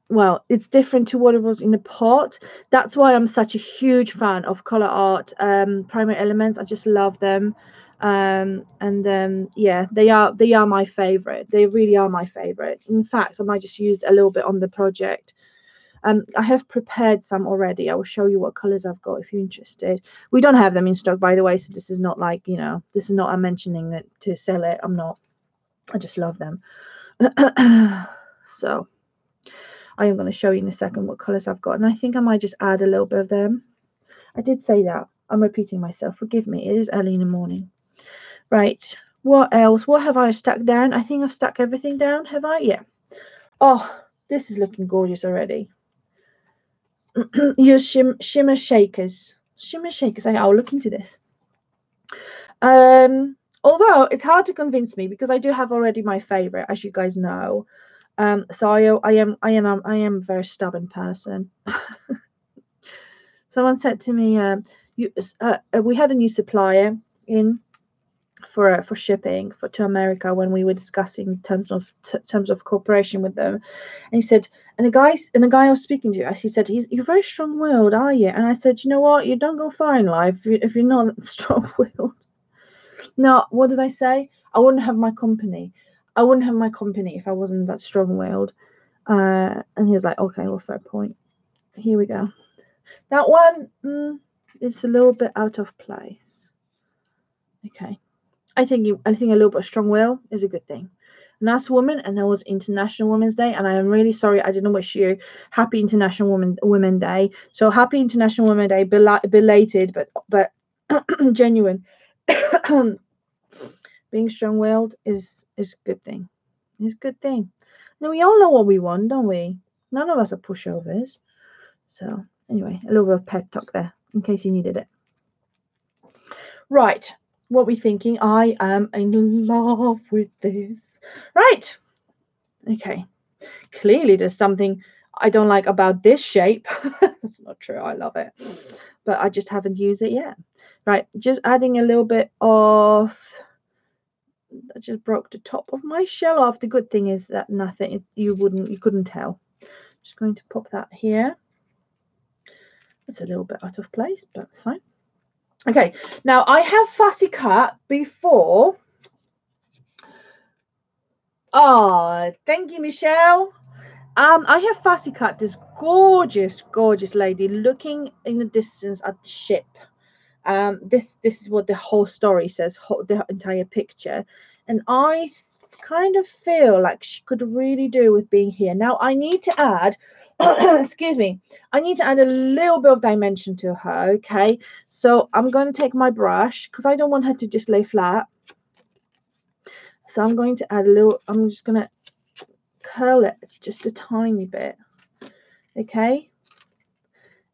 well, it's different to what it was in the pot. That's why I'm such a huge fan of color art primary elements. I just love them. Yeah, they are my favorite. They really are my favorite. In fact, I might just use a little bit on the project. I have prepared some already. I will show you what colors I've got if you're interested. We don't have them in stock, by the way, so this is not like, you know, this is not I'm mentioning it to sell it. I'm not. I just love them. So I am going to show you in a second what colors I've got, and I think I might just add a little bit of them. I did say that. I'm repeating myself. Forgive me. It is early in the morning. Right. What else? What have I stuck down? I think I've stuck everything down. Have I? Yeah. Oh, this is looking gorgeous already. Use shimmer shakers. Shimmer shakers. I'll look into this. Although it's hard to convince me because I do have already my favorite, as you guys know. So I am a very stubborn person. Someone said to me, we had a new supplier in for shipping to America when we were discussing terms of cooperation with them, and he said, and the guy I was speaking to, he said, you're very strong-willed, are you? And I said, you know what, you don't go far in life if you're not strong-willed. No, what did I say? I wouldn't have my company. I wouldn't have my company if I wasn't that strong-willed. And he was like, okay, well, fair point. Here we go. That one, it's a little bit out of place. Okay. I think a little bit of strong will is a good thing. And that's women, and it was International Women's Day, and I am really sorry I didn't wish you Happy International Women Day. So happy International Women Day, belated, but genuine. Being strong-willed is a good thing. It's a good thing. Now we all know what we want, don't we? None of us are pushovers. So anyway, a little bit of pep talk there, in case you needed it. Right, what we thinking? I am in love with this. Right. Okay. Clearly, there's something I don't like about this shape. That's not true. I love it, but I just haven't used it yet. Right. Just adding a little bit of. I just broke the top of my shell off. The good thing is that you couldn't tell. Just going to pop that here. It's a little bit out of place, but that's fine. Okay, now I have fussy cut before. Oh, thank you, Michelle. I have fussy cut this gorgeous, gorgeous lady looking in the distance at the ship. This is what the whole story says, the entire picture, and I kind of feel like she could really do with being here. Now I need to add, excuse me, I need to add a little bit of dimension to her. Okay, so I'm going to take my brush because I don't want her to just lay flat. So I'm going to add a little. I'm just going to curl it just a tiny bit. Okay,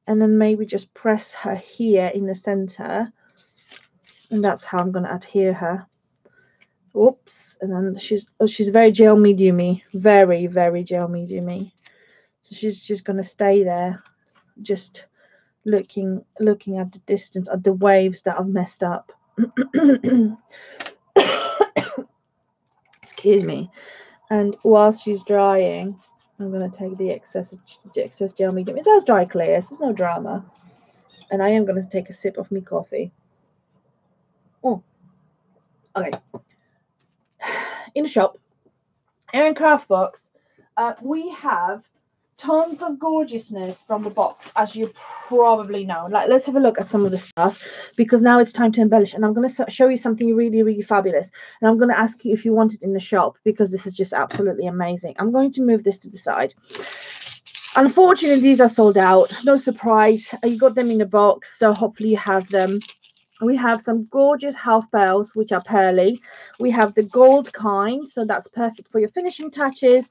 and then maybe just press her here in the center, and that's how I'm going to adhere her. Oops, and then she's very gel medium-y, very, very gel medium-y. So she's just going to stay there, just looking at the distance, at the waves that I've messed up. Excuse me. And whilst she's drying, I'm going to take the excess gel medium. It does dry clear, so there's no drama. And I am going to take a sip of my coffee. Oh, okay. In the shop, Erin Craft Box, we have tons of gorgeousness from the box, as you probably know. Like, let's have a look at some of the stuff, because now it's time to embellish, and I'm going to show you something really, really fabulous, and I'm going to ask you if you want it in the shop, because this is just absolutely amazing. I'm going to move this to the side. Unfortunately, these are sold out. No surprise. You got them in the box, so hopefully you have them. We have some gorgeous half pearls, which are pearly. We have the gold kind, so that's perfect for your finishing touches.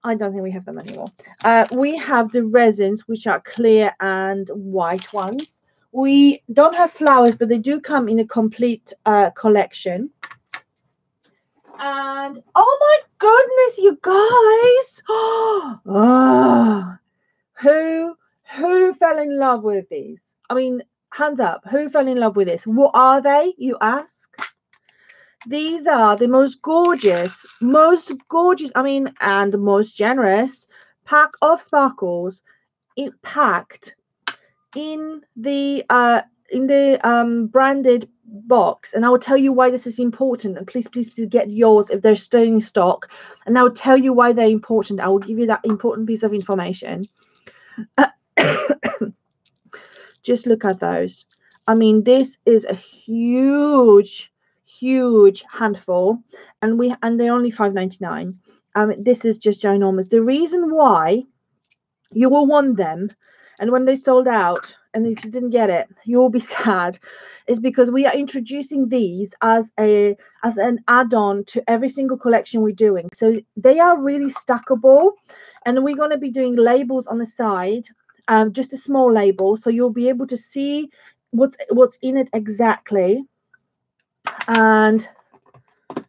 I don't think we have them anymore. We have the resins, which are clear and white ones. We don't have flowers, but they do come in a complete collection. And oh my goodness, you guys! Oh, who fell in love with these? I mean, hands up, who fell in love with this? What are they, you ask? These are the most gorgeous, I mean, and most generous pack of sparkles packed in the branded box. And I will tell you why this is important. And please get yours if they're still in stock. And I will tell you why they're important. I will give you that important piece of information. Just look at those. I mean, this is a huge handful, and they're only $5.99. This is just ginormous. The reason why you will want them, and when they sold out, and if you didn't get it, you will be sad, is because we are introducing these as an add-on to every single collection we're doing. So they are really stackable, and we're going to be doing labels on the side, just a small label, so you'll be able to see what's in it exactly. And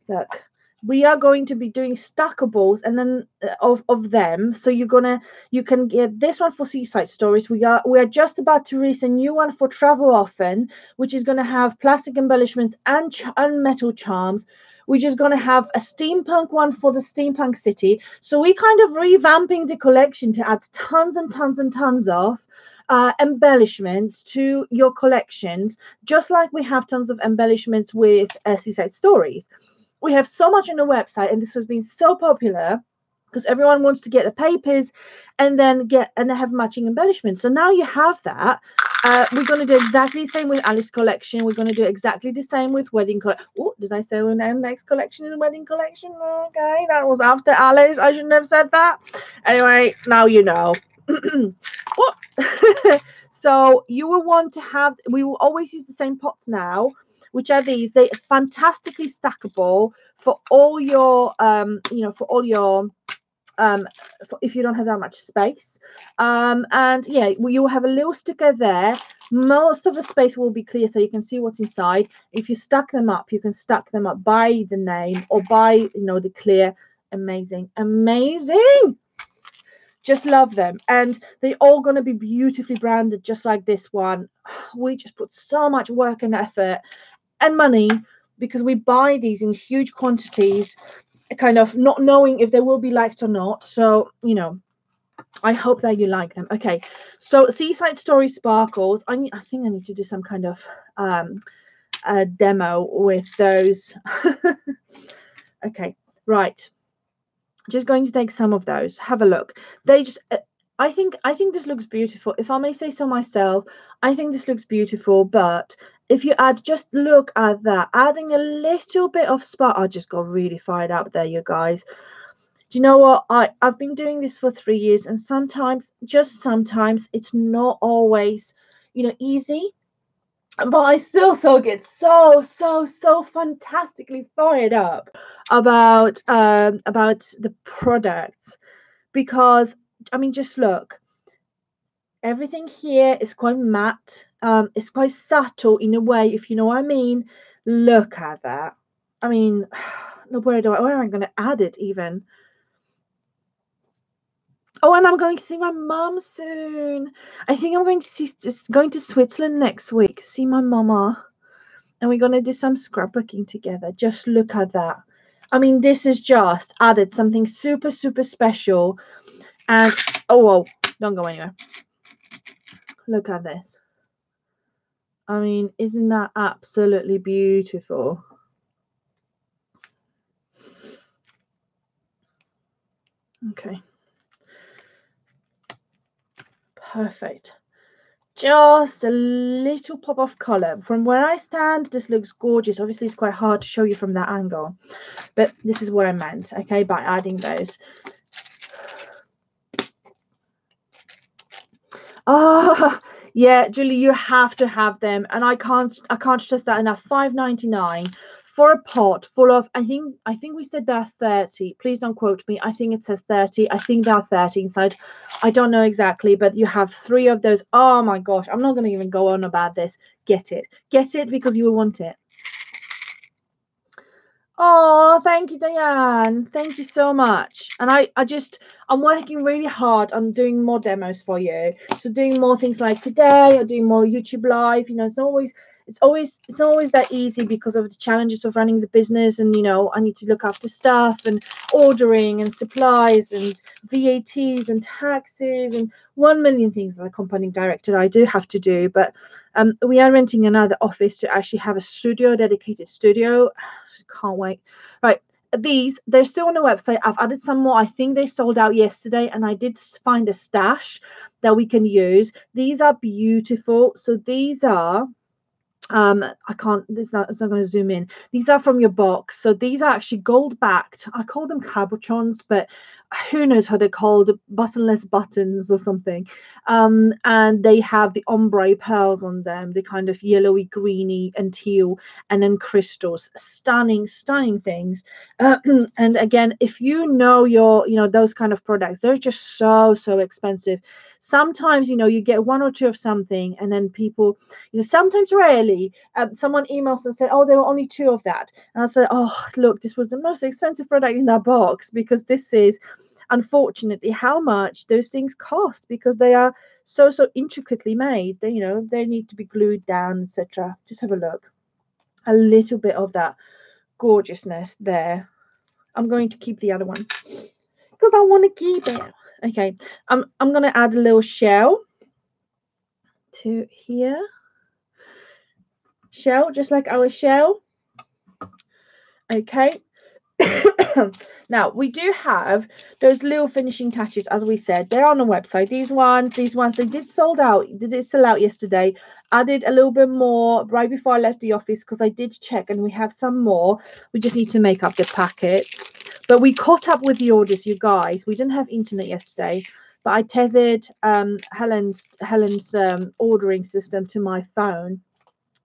look, we are going to be doing stackables and then of them. So you can get this one for Seaside Stories. We are just about to release a new one for Travel Often, which is going to have plastic embellishments and metal charms. We're just going to have a steampunk one for the steampunk city. So we kind of revamping the collection to add tons and tons and tons of embellishments to your collections, just like we have tons of embellishments with Seaside Stories. We have so much on the website, and this has been so popular because everyone wants to get the papers and then have matching embellishments. So now you have that. We're going to do exactly the same with Alice collection. We're going to do exactly the same with wedding collection. Oh, did I say our next collection is wedding collection? Okay, that was after Alice. I shouldn't have said that. Anyway, now you know. So you will want to have. We will always use the same pots now, which are these. They are fantastically stackable for all your for all your if you don't have that much space. And yeah, you will have a little sticker there. Most of the space will be clear so you can see what's inside. If you stack them up, you can stack them up by the name or by the clear. Amazing. Just love them, and they're all going to be beautifully branded just like this one. We just put so much work and effort and money because we buy these in huge quantities, kind of not knowing if they will be liked or not. So I hope that you like them. Okay, so Seaside Story sparkles. I think I need to do some kind of demo with those. Okay, right, just going to take some of those. Have a look. They just I think this looks beautiful. If I may say so myself, I think this looks beautiful. But if you just look at that, adding a little bit of spark, I just got really fired up there, you guys. Do you know what? I've been doing this for 3 years, and sometimes, just sometimes, it's not always, easy. But I still get so fantastically fired up about the product, because I mean, just look. Everything here is quite matte. It's quite subtle in a way, if you know what I mean. Look at that. I mean, no, where am I going to add it even? Oh, and I'm going to see my mum soon. I think I'm going to Switzerland next week, see my mama, and we're going to do some scrapbooking together. Just look at that. I mean, this is just added something super special. And oh, whoa, don't go anywhere. Look at this. I mean, isn't that absolutely beautiful? Okay. Perfect. Just a little pop of color. From where I stand, this looks gorgeous. Obviously, it's quite hard to show you from that angle, but this is what I meant, okay, by adding those. Oh, yeah, Julie, you have to have them, and I can't stress that enough. $5.99 for a pot full of, I think we said there are 30. Please don't quote me. I think it says 30. I think there are 30 inside. I don't know exactly, but you have 3 of those. Oh my gosh, I'm not going to even go on about this. Get it because you will want it. Oh, thank you, Diane. Thank you so much. And I'm working really hard on doing more demos for you. So doing more things like today, or doing more YouTube live. It's always that easy because of the challenges of running the business, and I need to look after stuff and ordering and supplies and VATs and taxes and 1 million things as a company director I do have to do. But we are renting another office to actually have a dedicated studio. Just can't wait. Right, they're still on the website. I've added some more. I think they sold out yesterday, and I did find a stash that we can use. These are beautiful. So these are it's not going to zoom in. These are from your box. So these are actually gold backed. I call them cabochons, but who knows how they're called, buttonless buttons or something. And they have the ombre pearls on them, the kind of yellowy, greeny, and teal, and then crystals. Stunning, stunning things. And again, if you know your, those kind of products, they're just so, so expensive. Sometimes, you get one or two of something, and then people, sometimes rarely, someone emails and said, oh, there were only two of that. And I said, oh, look, this was the most expensive product in that box, because this is unfortunately how much those things cost, because they are so, so intricately made. They, they need to be glued down, etc. Just have a look. A little bit of that gorgeousness there. I'm going to keep the other one because I want to keep it. Okay, I'm going to add a little shell to here. Shell, just like our shell. Okay. Now we do have those little finishing touches, as we said. They're on the website. These ones, they did sold out. They did sell out yesterday. I did a little bit more right before I left the office, because I did check, and we have some more. We just need to make up the packets. But we caught up with the orders, you guys. We didn't have internet yesterday, but I tethered Helen's ordering system to my phone,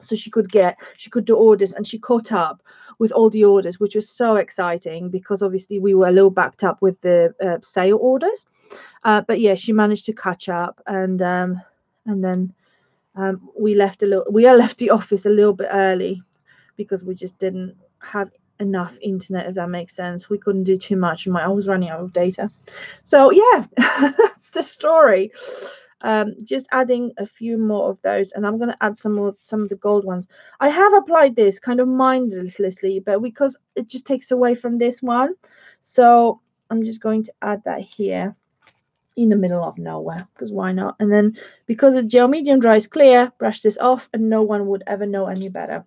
so she could do orders, and she caught up with all the orders, which was so exciting, because obviously we were a little backed up with the sale orders. But yeah, she managed to catch up, and then we left the office a little bit early, because we just didn't have enough internet, if that makes sense. We couldn't do too much. I was running out of data. So yeah, that's the story. Just adding a few more of those, and I'm going to add some of the gold ones. I have applied this kind of mindlessly, but because it just takes away from this one, so I'm just going to add that here in the middle of nowhere, because why not? And then, because the gel medium dries clear, brush this off, and no one would ever know any better.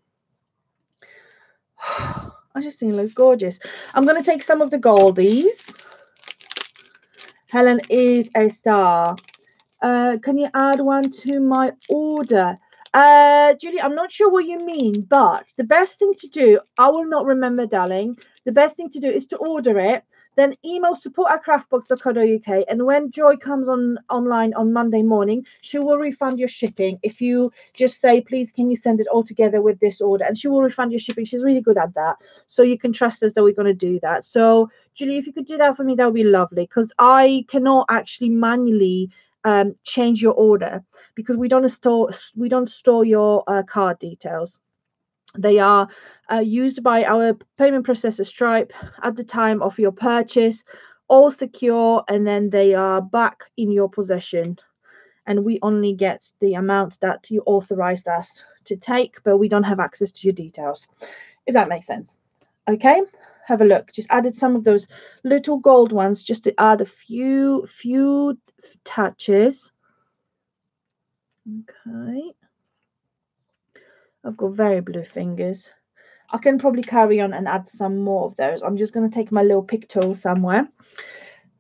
I just think it looks gorgeous. I'm going to take some of the goldies. Helen is a star. Can you add one to my order? Julie, I'm not sure what you mean, but the best thing to do, I will not remember, darling. The best thing to do is to order it, then email support@craftbox.co.uk, and when Joy comes online on Monday morning, she will refund your shipping. If you just say, please, can you send it all together with this order, and she will refund your shipping. She's really good at that, so you can trust us that we're going to do that. So Julie, if you could do that for me, that would be lovely, because I cannot actually manually change your order, because we don't store your card details. They are used by our payment processor Stripe at the time of your purchase, all secure, and then they are back in your possession, and we only get the amount that you authorized us to take, but we don't have access to your details, if that makes sense. Okay, have a look. Just added some of those little gold ones just to add a few touches. Okay, I've got very blue fingers. I can probably carry on and add some more of those. I'm just going to take my little pick tool somewhere.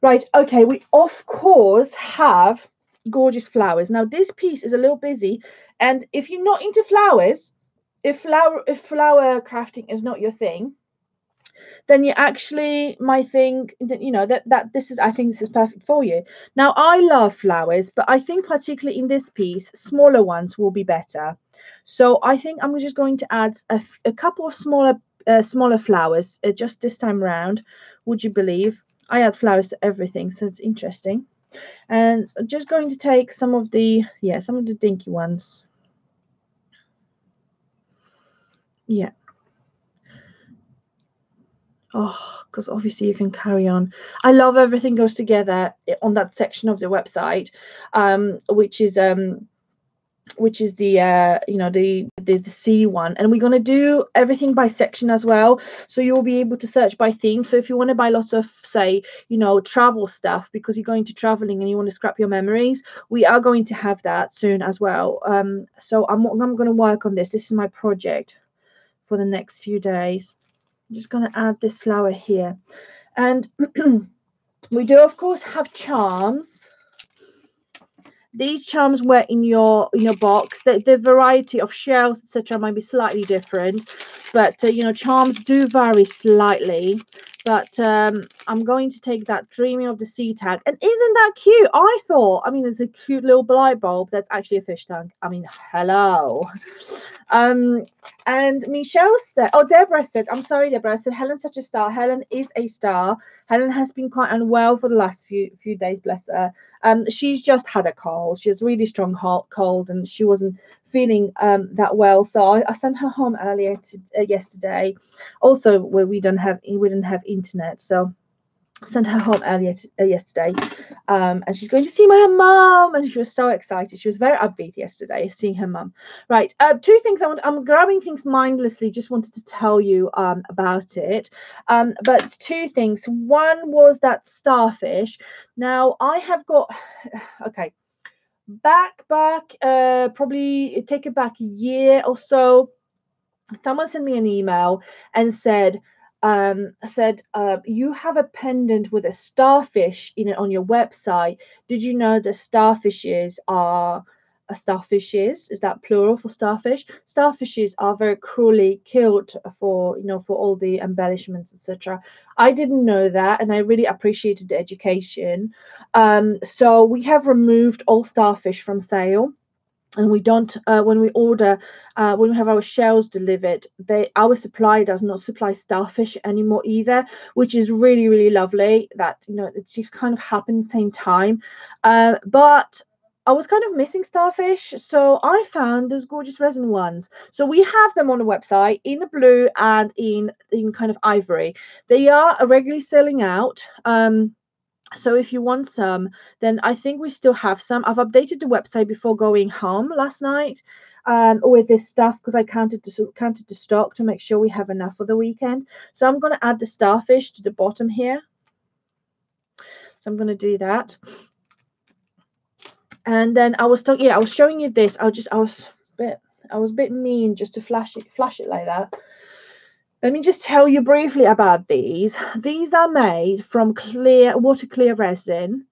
Right, okay, we of course have gorgeous flowers. Now this piece is a little busy, and if you're not into flowers, if flower crafting is not your thing, then you actually might think that I think this is perfect for you. Now I love flowers, but I think particularly in this piece, smaller ones will be better. So I think I'm just going to add a couple of smaller flowers just this time round. Would you believe I add flowers to everything, so it's interesting. And I'm just going to take some of the dinky ones. Yeah. Oh, because obviously you can carry on. I love everything goes together on that section of the website, which is the the C one, and we're going to do everything by section as well, so you'll be able to search by theme. So if you want to buy lots of, say, travel stuff because you're going to traveling and you want to scrap your memories, we are going to have that soon as well. So I'm going to work on this. This is my project for the next few days. I'm just going to add this flower here, and we do of course have charms. These charms were in your box. The variety of shells, etc., might be slightly different, but charms do vary slightly. But I'm going to take that Dreaming of the Sea tag. And isn't that cute? I thought, I mean, it's a cute little light bulb. That's actually a fish tank. I mean, hello. And Michelle said, oh, Deborah said, I'm sorry, Deborah. I said, Helen's such a star. Helen is a star. Helen has been quite unwell for the last few days, bless her. She's just had a cold. She has really strong cold, and she wasn't feeling that well. So I sent her home earlier yesterday. Also, where we didn't have internet, so sent her home earlier yesterday, and she's going to see my mum, and she was so excited. She was very upbeat yesterday seeing her mum. Right, two things I'm grabbing things mindlessly, just wanted to tell you about it, but two things. One was that starfish. Now I have got okay, back probably take it back a year or so, someone sent me an email and said you have a pendant with a starfish in it on your website. Did you know that starfishes are starfishes, is that plural for starfish? Starfishes are very cruelly killed for, you know, for all the embellishments, etc. I didn't know that, and I really appreciated the education. So we have removed all starfish from sale, and we don't when we order when we have our shells delivered, our supplier does not supply starfish anymore either, which is really, really lovely. That, you know, it just kind of happened at the same time, but I was kind of missing starfish, so I found those gorgeous resin ones. So we have them on the website in the blue and in kind of ivory. They are regularly selling out. So if you want some, then I think we still have some. I've updated the website before going home last night with this stuff, because I counted the stock to make sure we have enough for the weekend. So I'm going to add the starfish to the bottom here. So I'm going to do that. And then I was talking, yeah, I was showing you this. I was a bit mean just to flash it like that. Let me just tell you briefly about these. These are made from water clear resin.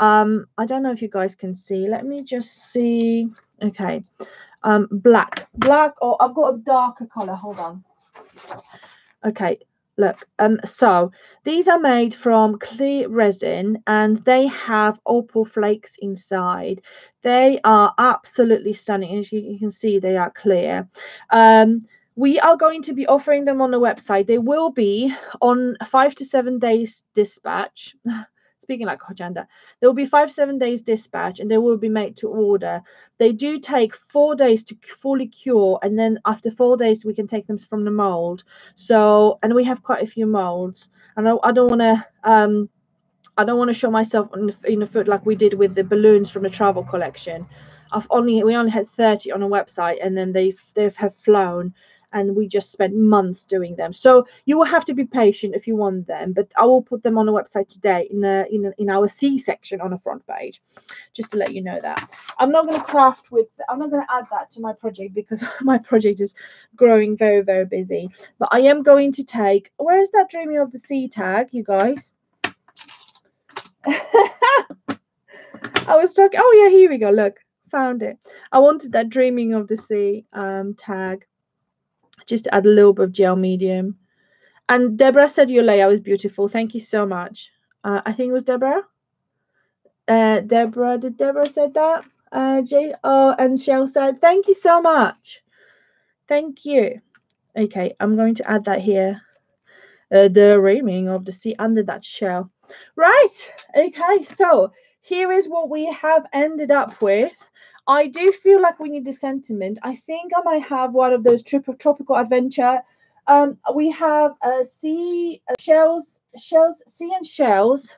I don't know if you guys can see. Let me just see. Okay. Black, or I've got a darker color. Hold on. Okay, look. So these are made from clear resin, and they have opal flakes inside. They are absolutely stunning. As you can see, they are clear. We are going to be offering them on the website. They will be on 5 to 7 days dispatch. Speaking like Hojanda, there will be 5 to 7 days dispatch, and they will be made to order. They do take 4 days to fully cure, and then after 4 days we can take them from the mold. So, and we have quite a few molds, and I don't want to show myself in the foot like we did with the balloons from the travel collection. We only had 30 on a website, and then they have flown, and we just spent months doing them. So you will have to be patient if you want them, but I will put them on the website today in our C section on the front page, just to let you know that. I'm not going to add that to my project, because my project is growing very, very busy. But I am going to take, where is that Dreaming of the Sea tag, you guys? I was talking, oh yeah, here we go, look, found it. I wanted that Dreaming of the Sea tag, just to add a little bit of gel medium. And Deborah said your layout is beautiful. Thank you so much. I think it was Deborah. Did Deborah said that? And Shell said, thank you so much. Thank you. Okay, I'm going to add that here. The Dreaming of the Sea under that shell. Right. Okay, so here is what we have ended up with. I do feel like we need the sentiment. I think I might have one of those tropical adventure. We have sea and shells.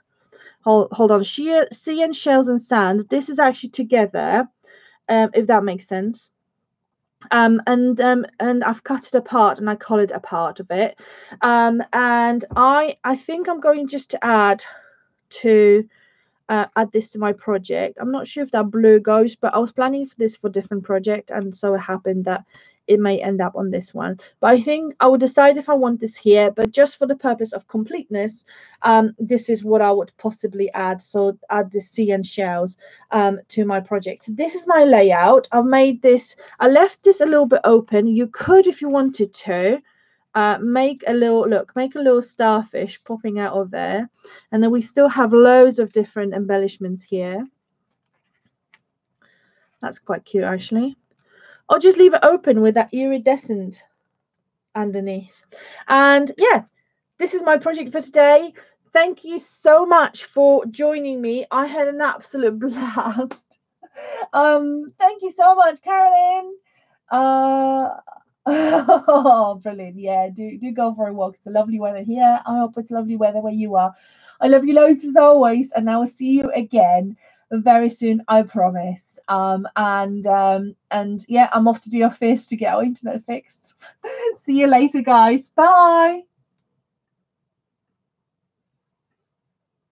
Hold on. Sea and shells and sand. This is actually together, if that makes sense. And I've cut it apart, and I colored a part of it. And I think I'm going just to add this to my project. I'm not sure if that blue goes, but I was planning for this for a different project, and so it happened that it may end up on this one. But I think I will decide if I want this here, but just for the purpose of completeness, this is what I would possibly add. So add the sea and shells to my project. So this is my layout. I left this a little bit open. You could, if you wanted to, make a little starfish popping out of there. And then we still have loads of different embellishments here. That's quite cute, actually. Or just leave it open with that iridescent underneath. And yeah, this is my project for today. Thank you so much for joining me. I had an absolute blast. Thank you so much, Carolyn. Oh, brilliant. Yeah, do go for a walk. It's a lovely weather here. I hope it's lovely weather where you are. I love you loads as always, and I will see you again very soon, I promise. And yeah, I'm off to do your face to get our internet fixed. See you later, guys. Bye.